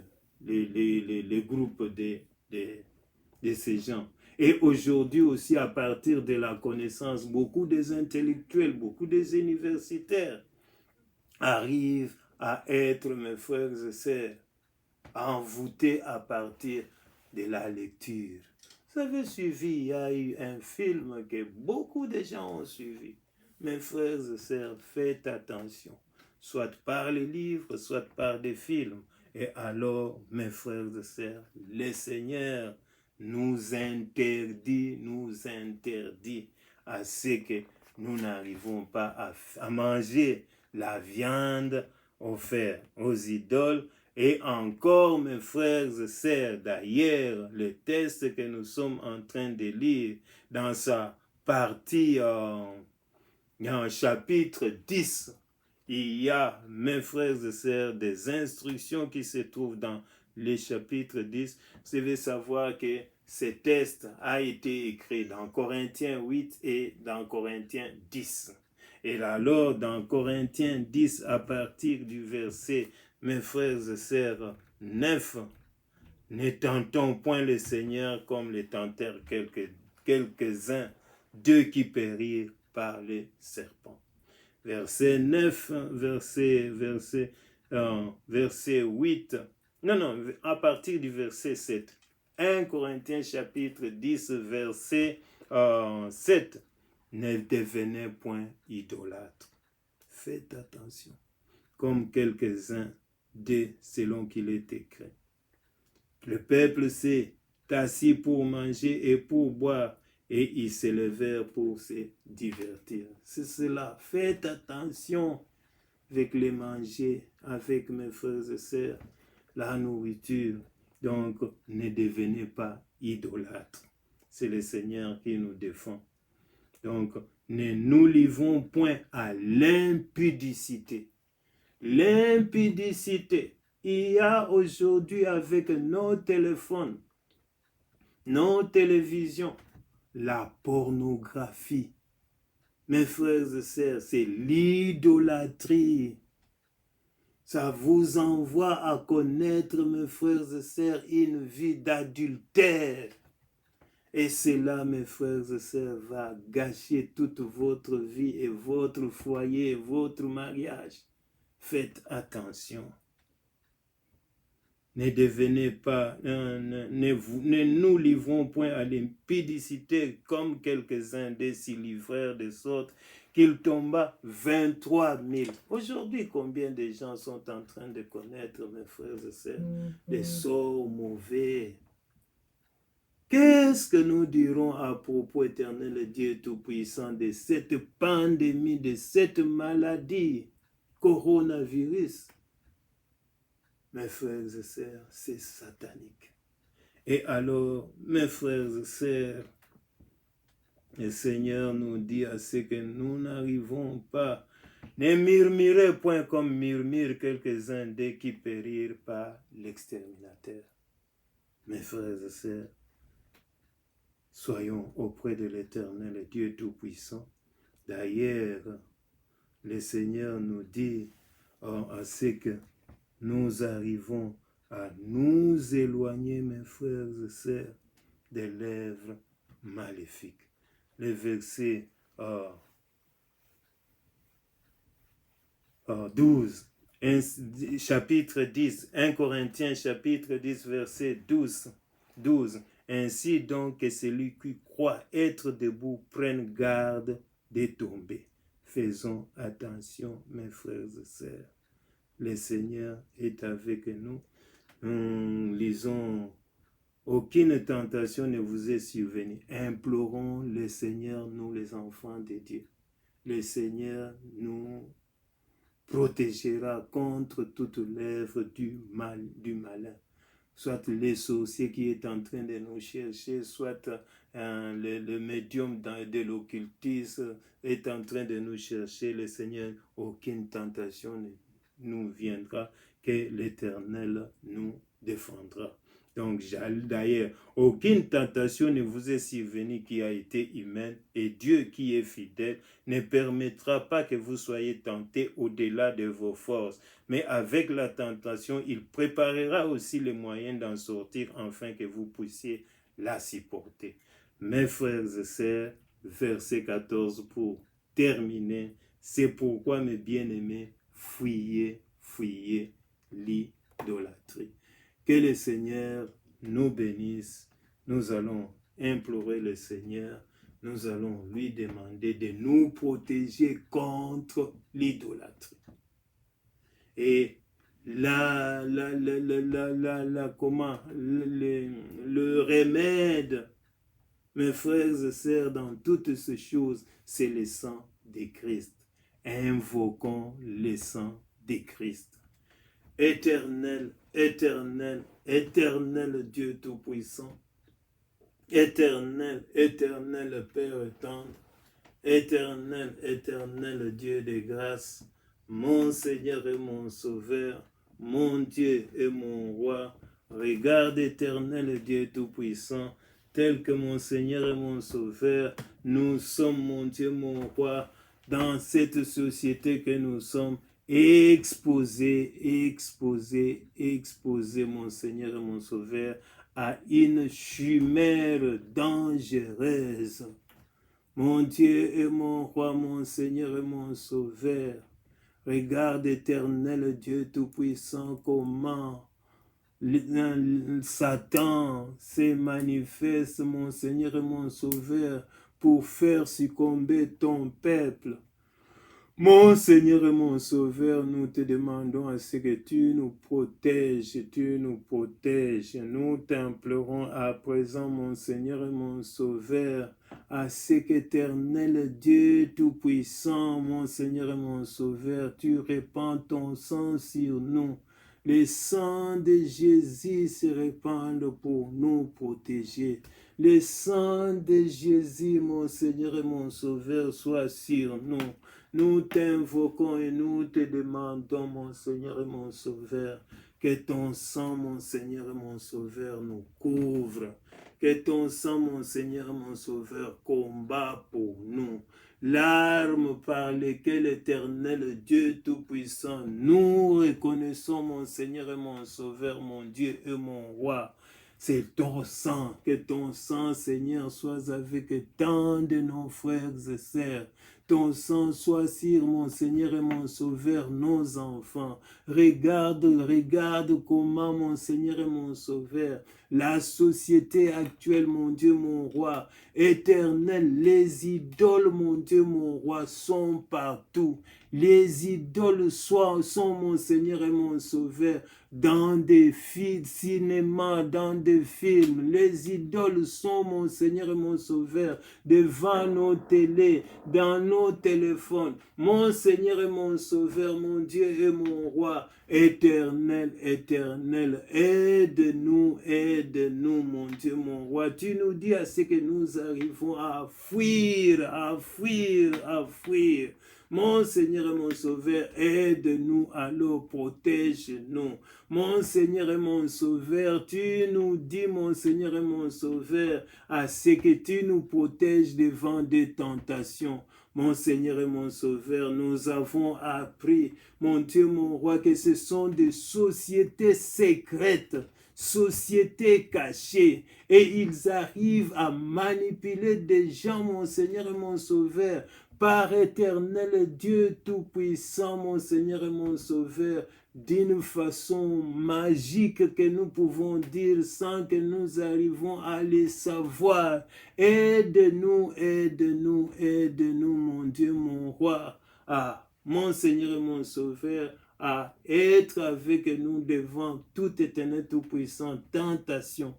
groupe de ces gens. Et aujourd'hui aussi, à partir de la connaissance, beaucoup des intellectuels, beaucoup des universitaires arrivent à être, mes frères et sœurs, envoûtés à partir de la lecture. Vous avez suivi, il y a eu un film que beaucoup de gens ont suivi. Mes frères et sœurs, faites attention, soit par les livres, soit par des films. Et alors, mes frères et sœurs, le Seigneur nous interdit à ce que nous n'arrivons pas à manger la viande offerte aux idoles Et encore, mes frères et sœurs, d'ailleurs, le texte que nous sommes en train de lire dans sa partie en chapitre 10, il y a, mes frères et sœurs, des instructions qui se trouvent dans le chapitre 10. Vous devez savoir que ce texte a été écrit dans Corinthiens 8 et dans Corinthiens 10. Et alors, dans Corinthiens 10, à partir du verset, mes frères et sœurs, 9, ne tentons point le Seigneur comme le tentèrent quelques-uns d'eux qui périrent par les serpents. Verset 9, verset 8, à partir du verset 7. 1 Corinthiens chapitre 10, verset 7. Ne devenez point idolâtres. Faites attention, comme quelques-uns d'eux, selon qu'il est écrit. Le peuple s'est assis pour manger et pour boire, et ils se levèrent pour se divertir. C'est cela. Faites attention avec les manger, avec mes frères et sœurs, la nourriture. Donc, ne devenez pas idolâtres. C'est le Seigneur qui nous défend. Donc, ne nous livrons point à l'impudicité. L'impudicité. Il y a aujourd'hui avec nos téléphones, nos télévisions, la pornographie. Mes frères et sœurs, c'est l'idolâtrie. Ça vous envoie à connaître, mes frères et sœurs, une vie d'adultère. Et cela, mes frères et sœurs, va gâcher toute votre vie et votre foyer et votre mariage. Faites attention. Ne devenez pas, ne nous livrons point à l'impudicité comme quelques-uns d'eux s'y livrèrent de sorte qu'il tomba 23 000. Aujourd'hui, combien de gens sont en train de connaître, mes frères et sœurs, des sorts mauvais? Qu'est-ce que nous dirons à propos, éternel Dieu Tout-Puissant, de cette pandémie, de cette maladie, coronavirus? Mes frères et sœurs, c'est satanique. Et alors, mes frères et sœurs, le Seigneur nous dit à ce que nous n'arrivons pas. Ne murmurez point comme murmurent quelques-uns d'eux qui périrent par l'exterminateur. Mes frères et sœurs, soyons auprès de l'Éternel Dieu Tout-Puissant. D'ailleurs, le Seigneur nous dit à ce que nous arrivons à nous éloigner, mes frères et sœurs, des lèvres maléfiques. Le verset 12, chapitre 10, 1 Corinthiens chapitre 10, verset 12. Ainsi donc que celui qui croit être debout prenne garde de tomber. Faisons attention, mes frères et sœurs. Le Seigneur est avec nous. Nous lisons, aucune tentation ne vous est survenue. Implorons le Seigneur, nous les enfants de Dieu. Le Seigneur nous protégera contre toute l'œuvre du malin. Soit les sorciers qui est en train de nous chercher, soit le médium de l'occultisme est en train de nous chercher. Le Seigneur, aucune tentation ne nous viendra, que l'Éternel nous défendra. Donc, d'ailleurs, aucune tentation ne vous est survenue qui a été humaine, et Dieu qui est fidèle ne permettra pas que vous soyez tentés au-delà de vos forces. Mais avec la tentation, il préparera aussi les moyens d'en sortir afin que vous puissiez la supporter. Mes frères et sœurs, verset 14 pour terminer, c'est pourquoi, mes bien-aimés, fuyez l'idolâtrie. Que le Seigneur nous bénisse. Nous allons implorer le Seigneur. Nous allons lui demander de nous protéger contre l'idolâtrie. Et le remède, mes frères et sœurs, dans toutes ces choses, c'est le sang de Christ. Invoquons le sang de Christ. Éternel éternel, éternel Dieu Tout-Puissant, éternel, éternel Père tendre, éternel, éternel Dieu de grâce, mon Seigneur et mon Sauveur, mon Dieu et mon Roi, regarde éternel Dieu Tout-Puissant, tel que mon Seigneur et mon Sauveur, nous sommes, mon Dieu, mon Roi, dans cette société que nous sommes, exposés, mon Seigneur et mon Sauveur, à une chimère dangereuse. Mon Dieu et mon Roi, mon Seigneur et mon Sauveur, regarde éternel Dieu Tout-Puissant, comment Satan se manifeste, mon Seigneur et mon Sauveur, pour faire succomber ton peuple. Mon Seigneur et mon Sauveur, nous te demandons à ce que tu nous protèges, Nous t'implorons à présent, mon Seigneur et mon Sauveur, à ce qu'éternel Dieu Tout-Puissant, mon Seigneur et mon Sauveur, tu répands ton sang sur nous. Le sang de Jésus se répande pour nous protéger. Le sang de Jésus, mon Seigneur et mon Sauveur, soit sur nous. Nous t'invoquons et nous te demandons, mon Seigneur et mon Sauveur, que ton sang, mon Seigneur et mon Sauveur, nous couvre. Que ton sang, mon Seigneur et mon Sauveur, combat pour nous. L'arme par laquelle l'éternel Dieu Tout-Puissant, nous reconnaissons, mon Seigneur et mon Sauveur, mon Dieu et mon Roi. C'est ton sang, que ton sang, Seigneur, soit avec tant de nos frères et sœurs. Ton sang soit sur mon Seigneur et mon Sauveur, nos enfants. Regarde comment, mon Seigneur et mon Sauveur, la société actuelle, mon Dieu, mon Roi, éternel, les idoles, mon Dieu, mon Roi, sont partout. Les idoles sont, mon Seigneur et mon Sauveur, dans des cinémas, dans des films. Les idoles sont, mon Seigneur et mon Sauveur, devant nos télés, dans nos téléphones. Mon Seigneur et mon Sauveur, mon Dieu et mon Roi, éternel, éternel, aide-nous, mon Dieu, mon Roi. Tu nous dis à ce que nous arrivons à fuir. Mon Seigneur et mon Sauveur, aide-nous, alors protège-nous. Mon Seigneur et mon Sauveur, tu nous dis, mon Seigneur et mon Sauveur, à ce que tu nous protèges devant des tentations. Mon Seigneur et mon Sauveur, nous avons appris, mon Dieu, mon Roi, que ce sont des sociétés secrètes, sociétés cachées, et ils arrivent à manipuler des gens, mon Seigneur et mon Sauveur, par éternel Dieu Tout-Puissant, mon Seigneur et mon Sauveur, d'une façon magique que nous pouvons dire sans que nous arrivons à les savoir. Aide-nous, mon Dieu, mon Roi, mon Seigneur et mon Sauveur, à être avec nous devant toute éternelle, tout-puissante tentation.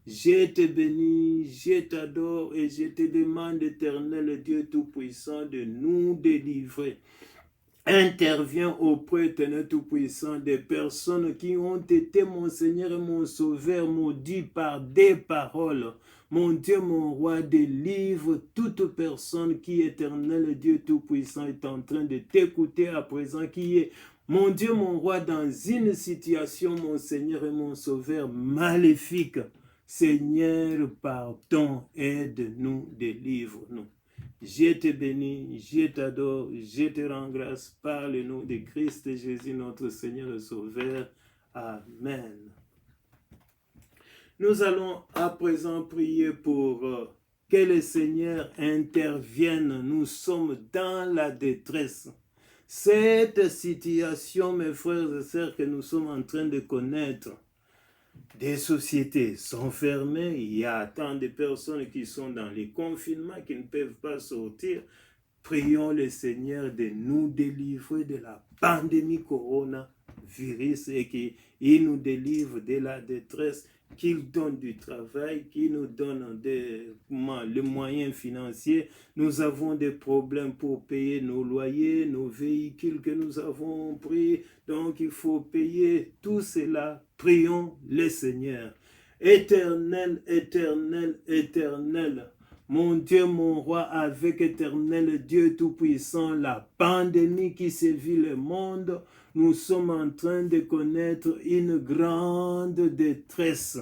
Je te bénis, je t'adore et je te demande, éternel Dieu Tout-Puissant, de nous délivrer. Interviens auprès, éternel Tout-Puissant, des personnes qui ont été, mon Seigneur et mon Sauveur, maudits par des paroles. Mon Dieu, mon Roi, délivre toute personne qui, éternel Dieu Tout-Puissant, est en train de t'écouter à présent, qui est, mon Dieu, mon Roi, dans une situation, mon Seigneur et mon Sauveur, maléfique. Seigneur, pardon, aide-nous, délivre-nous. Je te bénis, je t'adore, je te rends grâce par le nom de Christ Jésus, notre Seigneur et Sauveur. Amen. Nous allons à présent prier pour que le Seigneur intervienne. Nous sommes dans la détresse. Cette situation, mes frères et sœurs, que nous sommes en train de connaître, des sociétés sont fermées, il y a tant de personnes qui sont dans les confinements, qui ne peuvent pas sortir. Prions le Seigneur de nous délivrer de la pandémie coronavirus et qu'il nous délivre de la détresse qu'il donne du travail, qu'il nous donne les moyens financiers. Nous avons des problèmes pour payer nos loyers, nos véhicules que nous avons pris, donc il faut payer tout cela. Prions le Seigneur. Éternel, éternel, éternel, mon Dieu, mon roi, avec éternel Dieu Tout-Puissant, la pandémie qui sévit le monde, nous sommes en train de connaître une grande détresse,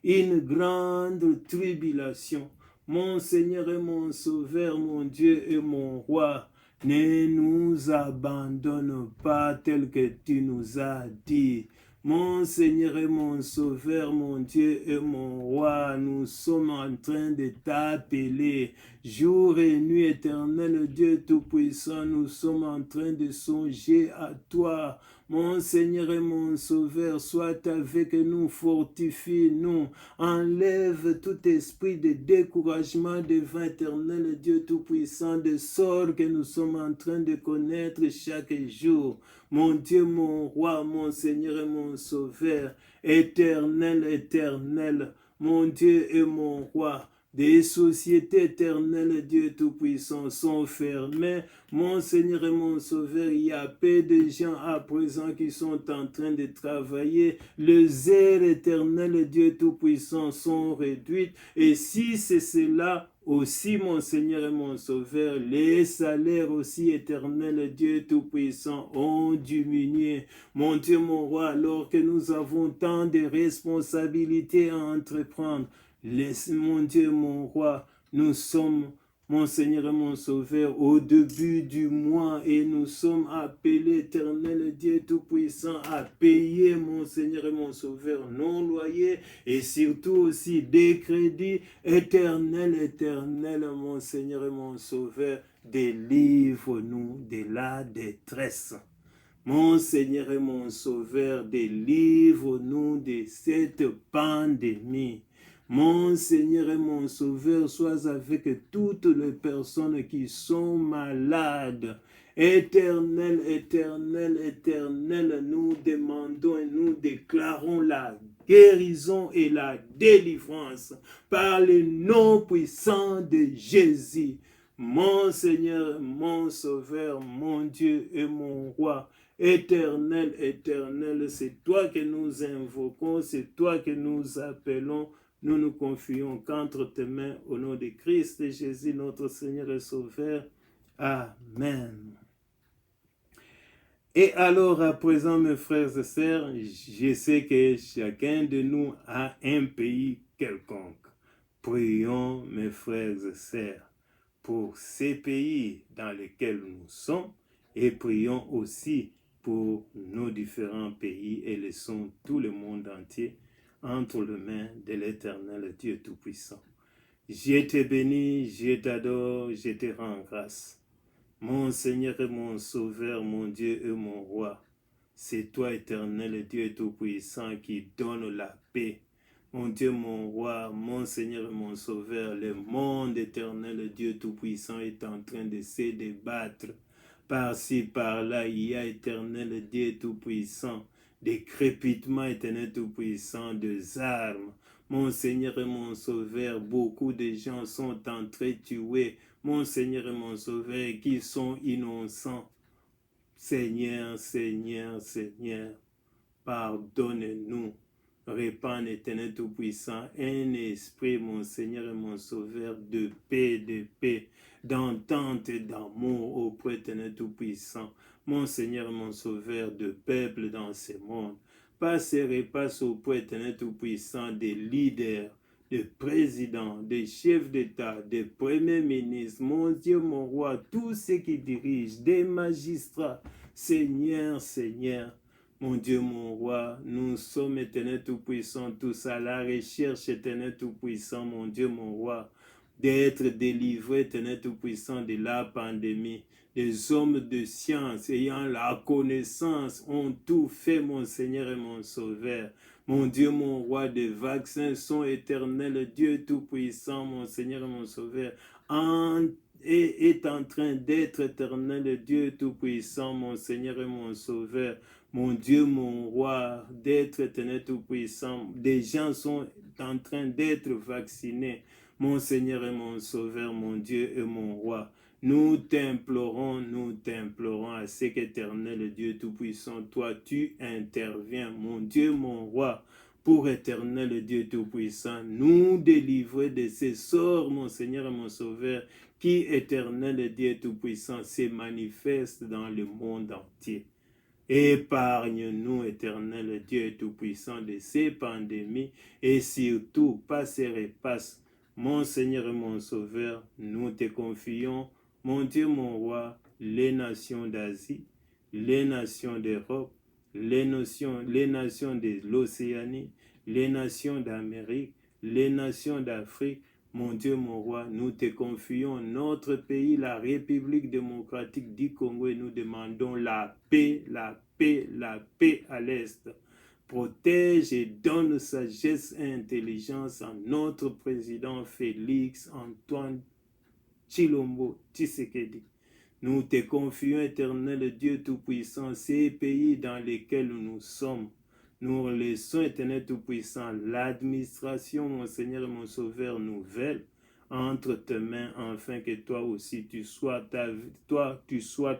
une grande tribulation. Mon Seigneur et mon Sauveur, mon Dieu et mon roi, ne nous abandonne pas tel que tu nous as dit. Mon Seigneur et mon Sauveur, mon Dieu et mon roi, nous sommes en train de t'appeler. Jour et nuit, éternel Dieu Tout-Puissant, nous sommes en train de songer à toi. Mon Seigneur et mon Sauveur, sois avec nous, fortifie-nous, enlève tout esprit de découragement devant éternel Dieu Tout-Puissant, de sorte que nous sommes en train de connaître chaque jour. Mon Dieu, mon roi, mon Seigneur et mon Sauveur, éternel, éternel, mon Dieu et mon roi, des sociétés éternelles, Dieu Tout-Puissant, sont fermées. Mon Seigneur et mon Sauveur, il y a peu de gens à présent qui sont en train de travailler. Les airs éternels, Dieu Tout-Puissant, sont réduites. Et si c'est cela, aussi, mon Seigneur et mon Sauveur, les salaires aussi éternels, Dieu Tout-Puissant, ont diminué. Mon Dieu, mon roi, alors que nous avons tant de responsabilités à entreprendre, mon Dieu, mon roi, nous sommes, mon Seigneur et mon Sauveur, au début du mois et nous sommes appelés, éternel Dieu Tout-Puissant, à payer, mon Seigneur et mon Sauveur, nos loyers et surtout aussi des crédits. Éternel, éternel, mon Seigneur et mon Sauveur, délivre-nous de la détresse. Mon Seigneur et mon Sauveur, délivre-nous de cette pandémie. Mon Seigneur et mon Sauveur, sois avec toutes les personnes qui sont malades. Éternel, éternel, éternel, nous demandons et nous déclarons la guérison et la délivrance par le nom puissant de Jésus. Mon Seigneur, mon Sauveur, mon Dieu et mon roi, éternel, éternel, c'est toi que nous invoquons, c'est toi que nous appelons. Nous nous confions qu'entre tes mains, au nom de Christ et Jésus, notre Seigneur et Sauveur. Amen. Et alors, à présent, mes frères et sœurs, je sais que chacun de nous a un pays quelconque. Prions, mes frères et sœurs, pour ces pays dans lesquels nous sommes et prions aussi pour nos différents pays et laissons tout le monde entier entre les mains de l'Éternel Dieu Tout-Puissant. Je te bénis, je t'adore, je te rends grâce. Mon Seigneur et mon Sauveur, mon Dieu et mon Roi, c'est toi, Éternel Dieu Tout-Puissant, qui donne la paix. Mon Dieu, mon Roi, mon Seigneur et mon Sauveur, le monde éternel Dieu Tout-Puissant est en train de se débattre. Par-ci, par-là, il y a éternel Dieu Tout-Puissant, des crépitements éternels Tout-Puissants, des armes. Mon Seigneur et mon Sauveur, beaucoup de gens sont en train de tuer. Mon Seigneur et mon Sauveur, qui sont innocents. Seigneur, Seigneur, Seigneur, pardonne-nous. Répand, éternel Tout-Puissant, un esprit, mon Seigneur et mon Sauveur, de paix, d'entente et d'amour auprès d'éternel Tout-Puissant. Mon Seigneur et mon Sauveur, de peuple dans ce monde. Passe et repasse auprès d'éternel Tout-Puissant, des leaders, des présidents, des chefs d'État, des premiers ministres, mon Dieu, mon roi, tous ceux qui dirigent, des magistrats. Seigneur, Seigneur, mon Dieu, mon roi, nous sommes éternel Tout-Puissant, tous à la recherche, éternel Tout-Puissant, mon Dieu, mon roi, d'être délivrés, éternel Tout-Puissant, de la pandémie. Les hommes de science ayant la connaissance ont tout fait, mon Seigneur et mon Sauveur. Mon Dieu, mon roi, des vaccins sont éternels, Dieu Tout-Puissant, mon Seigneur et mon Sauveur, est en train d'être éternel, Dieu Tout-Puissant, mon Seigneur et mon Sauveur. mon Dieu, mon roi, d'être éternel tout-puissant. Des gens sont en train d'être vaccinés. Mon Seigneur et mon Sauveur, mon Dieu et mon roi. Nous t'implorons à ce qu'éternel Dieu Tout-Puissant, toi tu interviens, mon Dieu, mon roi, pour éternel Dieu Tout-Puissant, nous délivrer de ces sorts, mon Seigneur et mon Sauveur, qui éternel Dieu Tout-Puissant se manifeste dans le monde entier. Épargne-nous, éternel Dieu Tout-Puissant, de ces pandémies et surtout, passe et repasse. Mon Seigneur et mon Sauveur, nous te confions, mon Dieu, mon roi, les nations d'Asie, les nations d'Europe, les nations de l'Océanie, les nations d'Amérique, les nations d'Afrique. Mon Dieu, mon roi, nous te confions notre pays, la République démocratique du Congo, et nous demandons la paix, la paix, la paix à l'Est. Protège et donne sagesse et intelligence à notre président Félix Antoine Tshilombo Tshisekedi. Nous te confions, éternel Dieu Tout-Puissant, ces pays dans lesquels nous sommes. Nous laissons, éternel Tout-Puissant, l'administration, mon Seigneur et mon Sauveur, nouvelle, entre tes mains, afin que toi aussi tu sois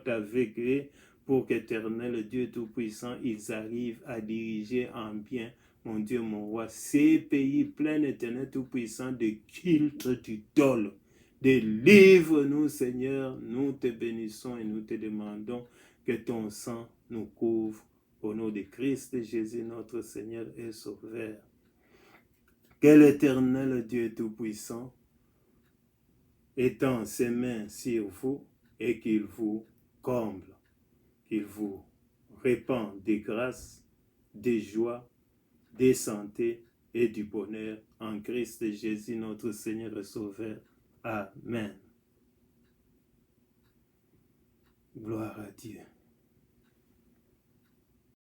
avec eux, pour qu'éternel Dieu Tout-Puissant, ils arrivent à diriger en bien, mon Dieu, mon roi, ces pays pleins, éternel Tout-Puissant, de culte d'idole. Délivre-nous, Seigneur, nous te bénissons et nous te demandons que ton sang nous couvre au nom de Christ Jésus, notre Seigneur et Sauveur. Que l'Éternel Dieu Tout-Puissant étend ses mains sur vous et qu'il vous comble, qu'il vous répand de grâce, de joie, de santé et du bonheur en Christ Jésus, notre Seigneur et Sauveur. Amen. Gloire à Dieu.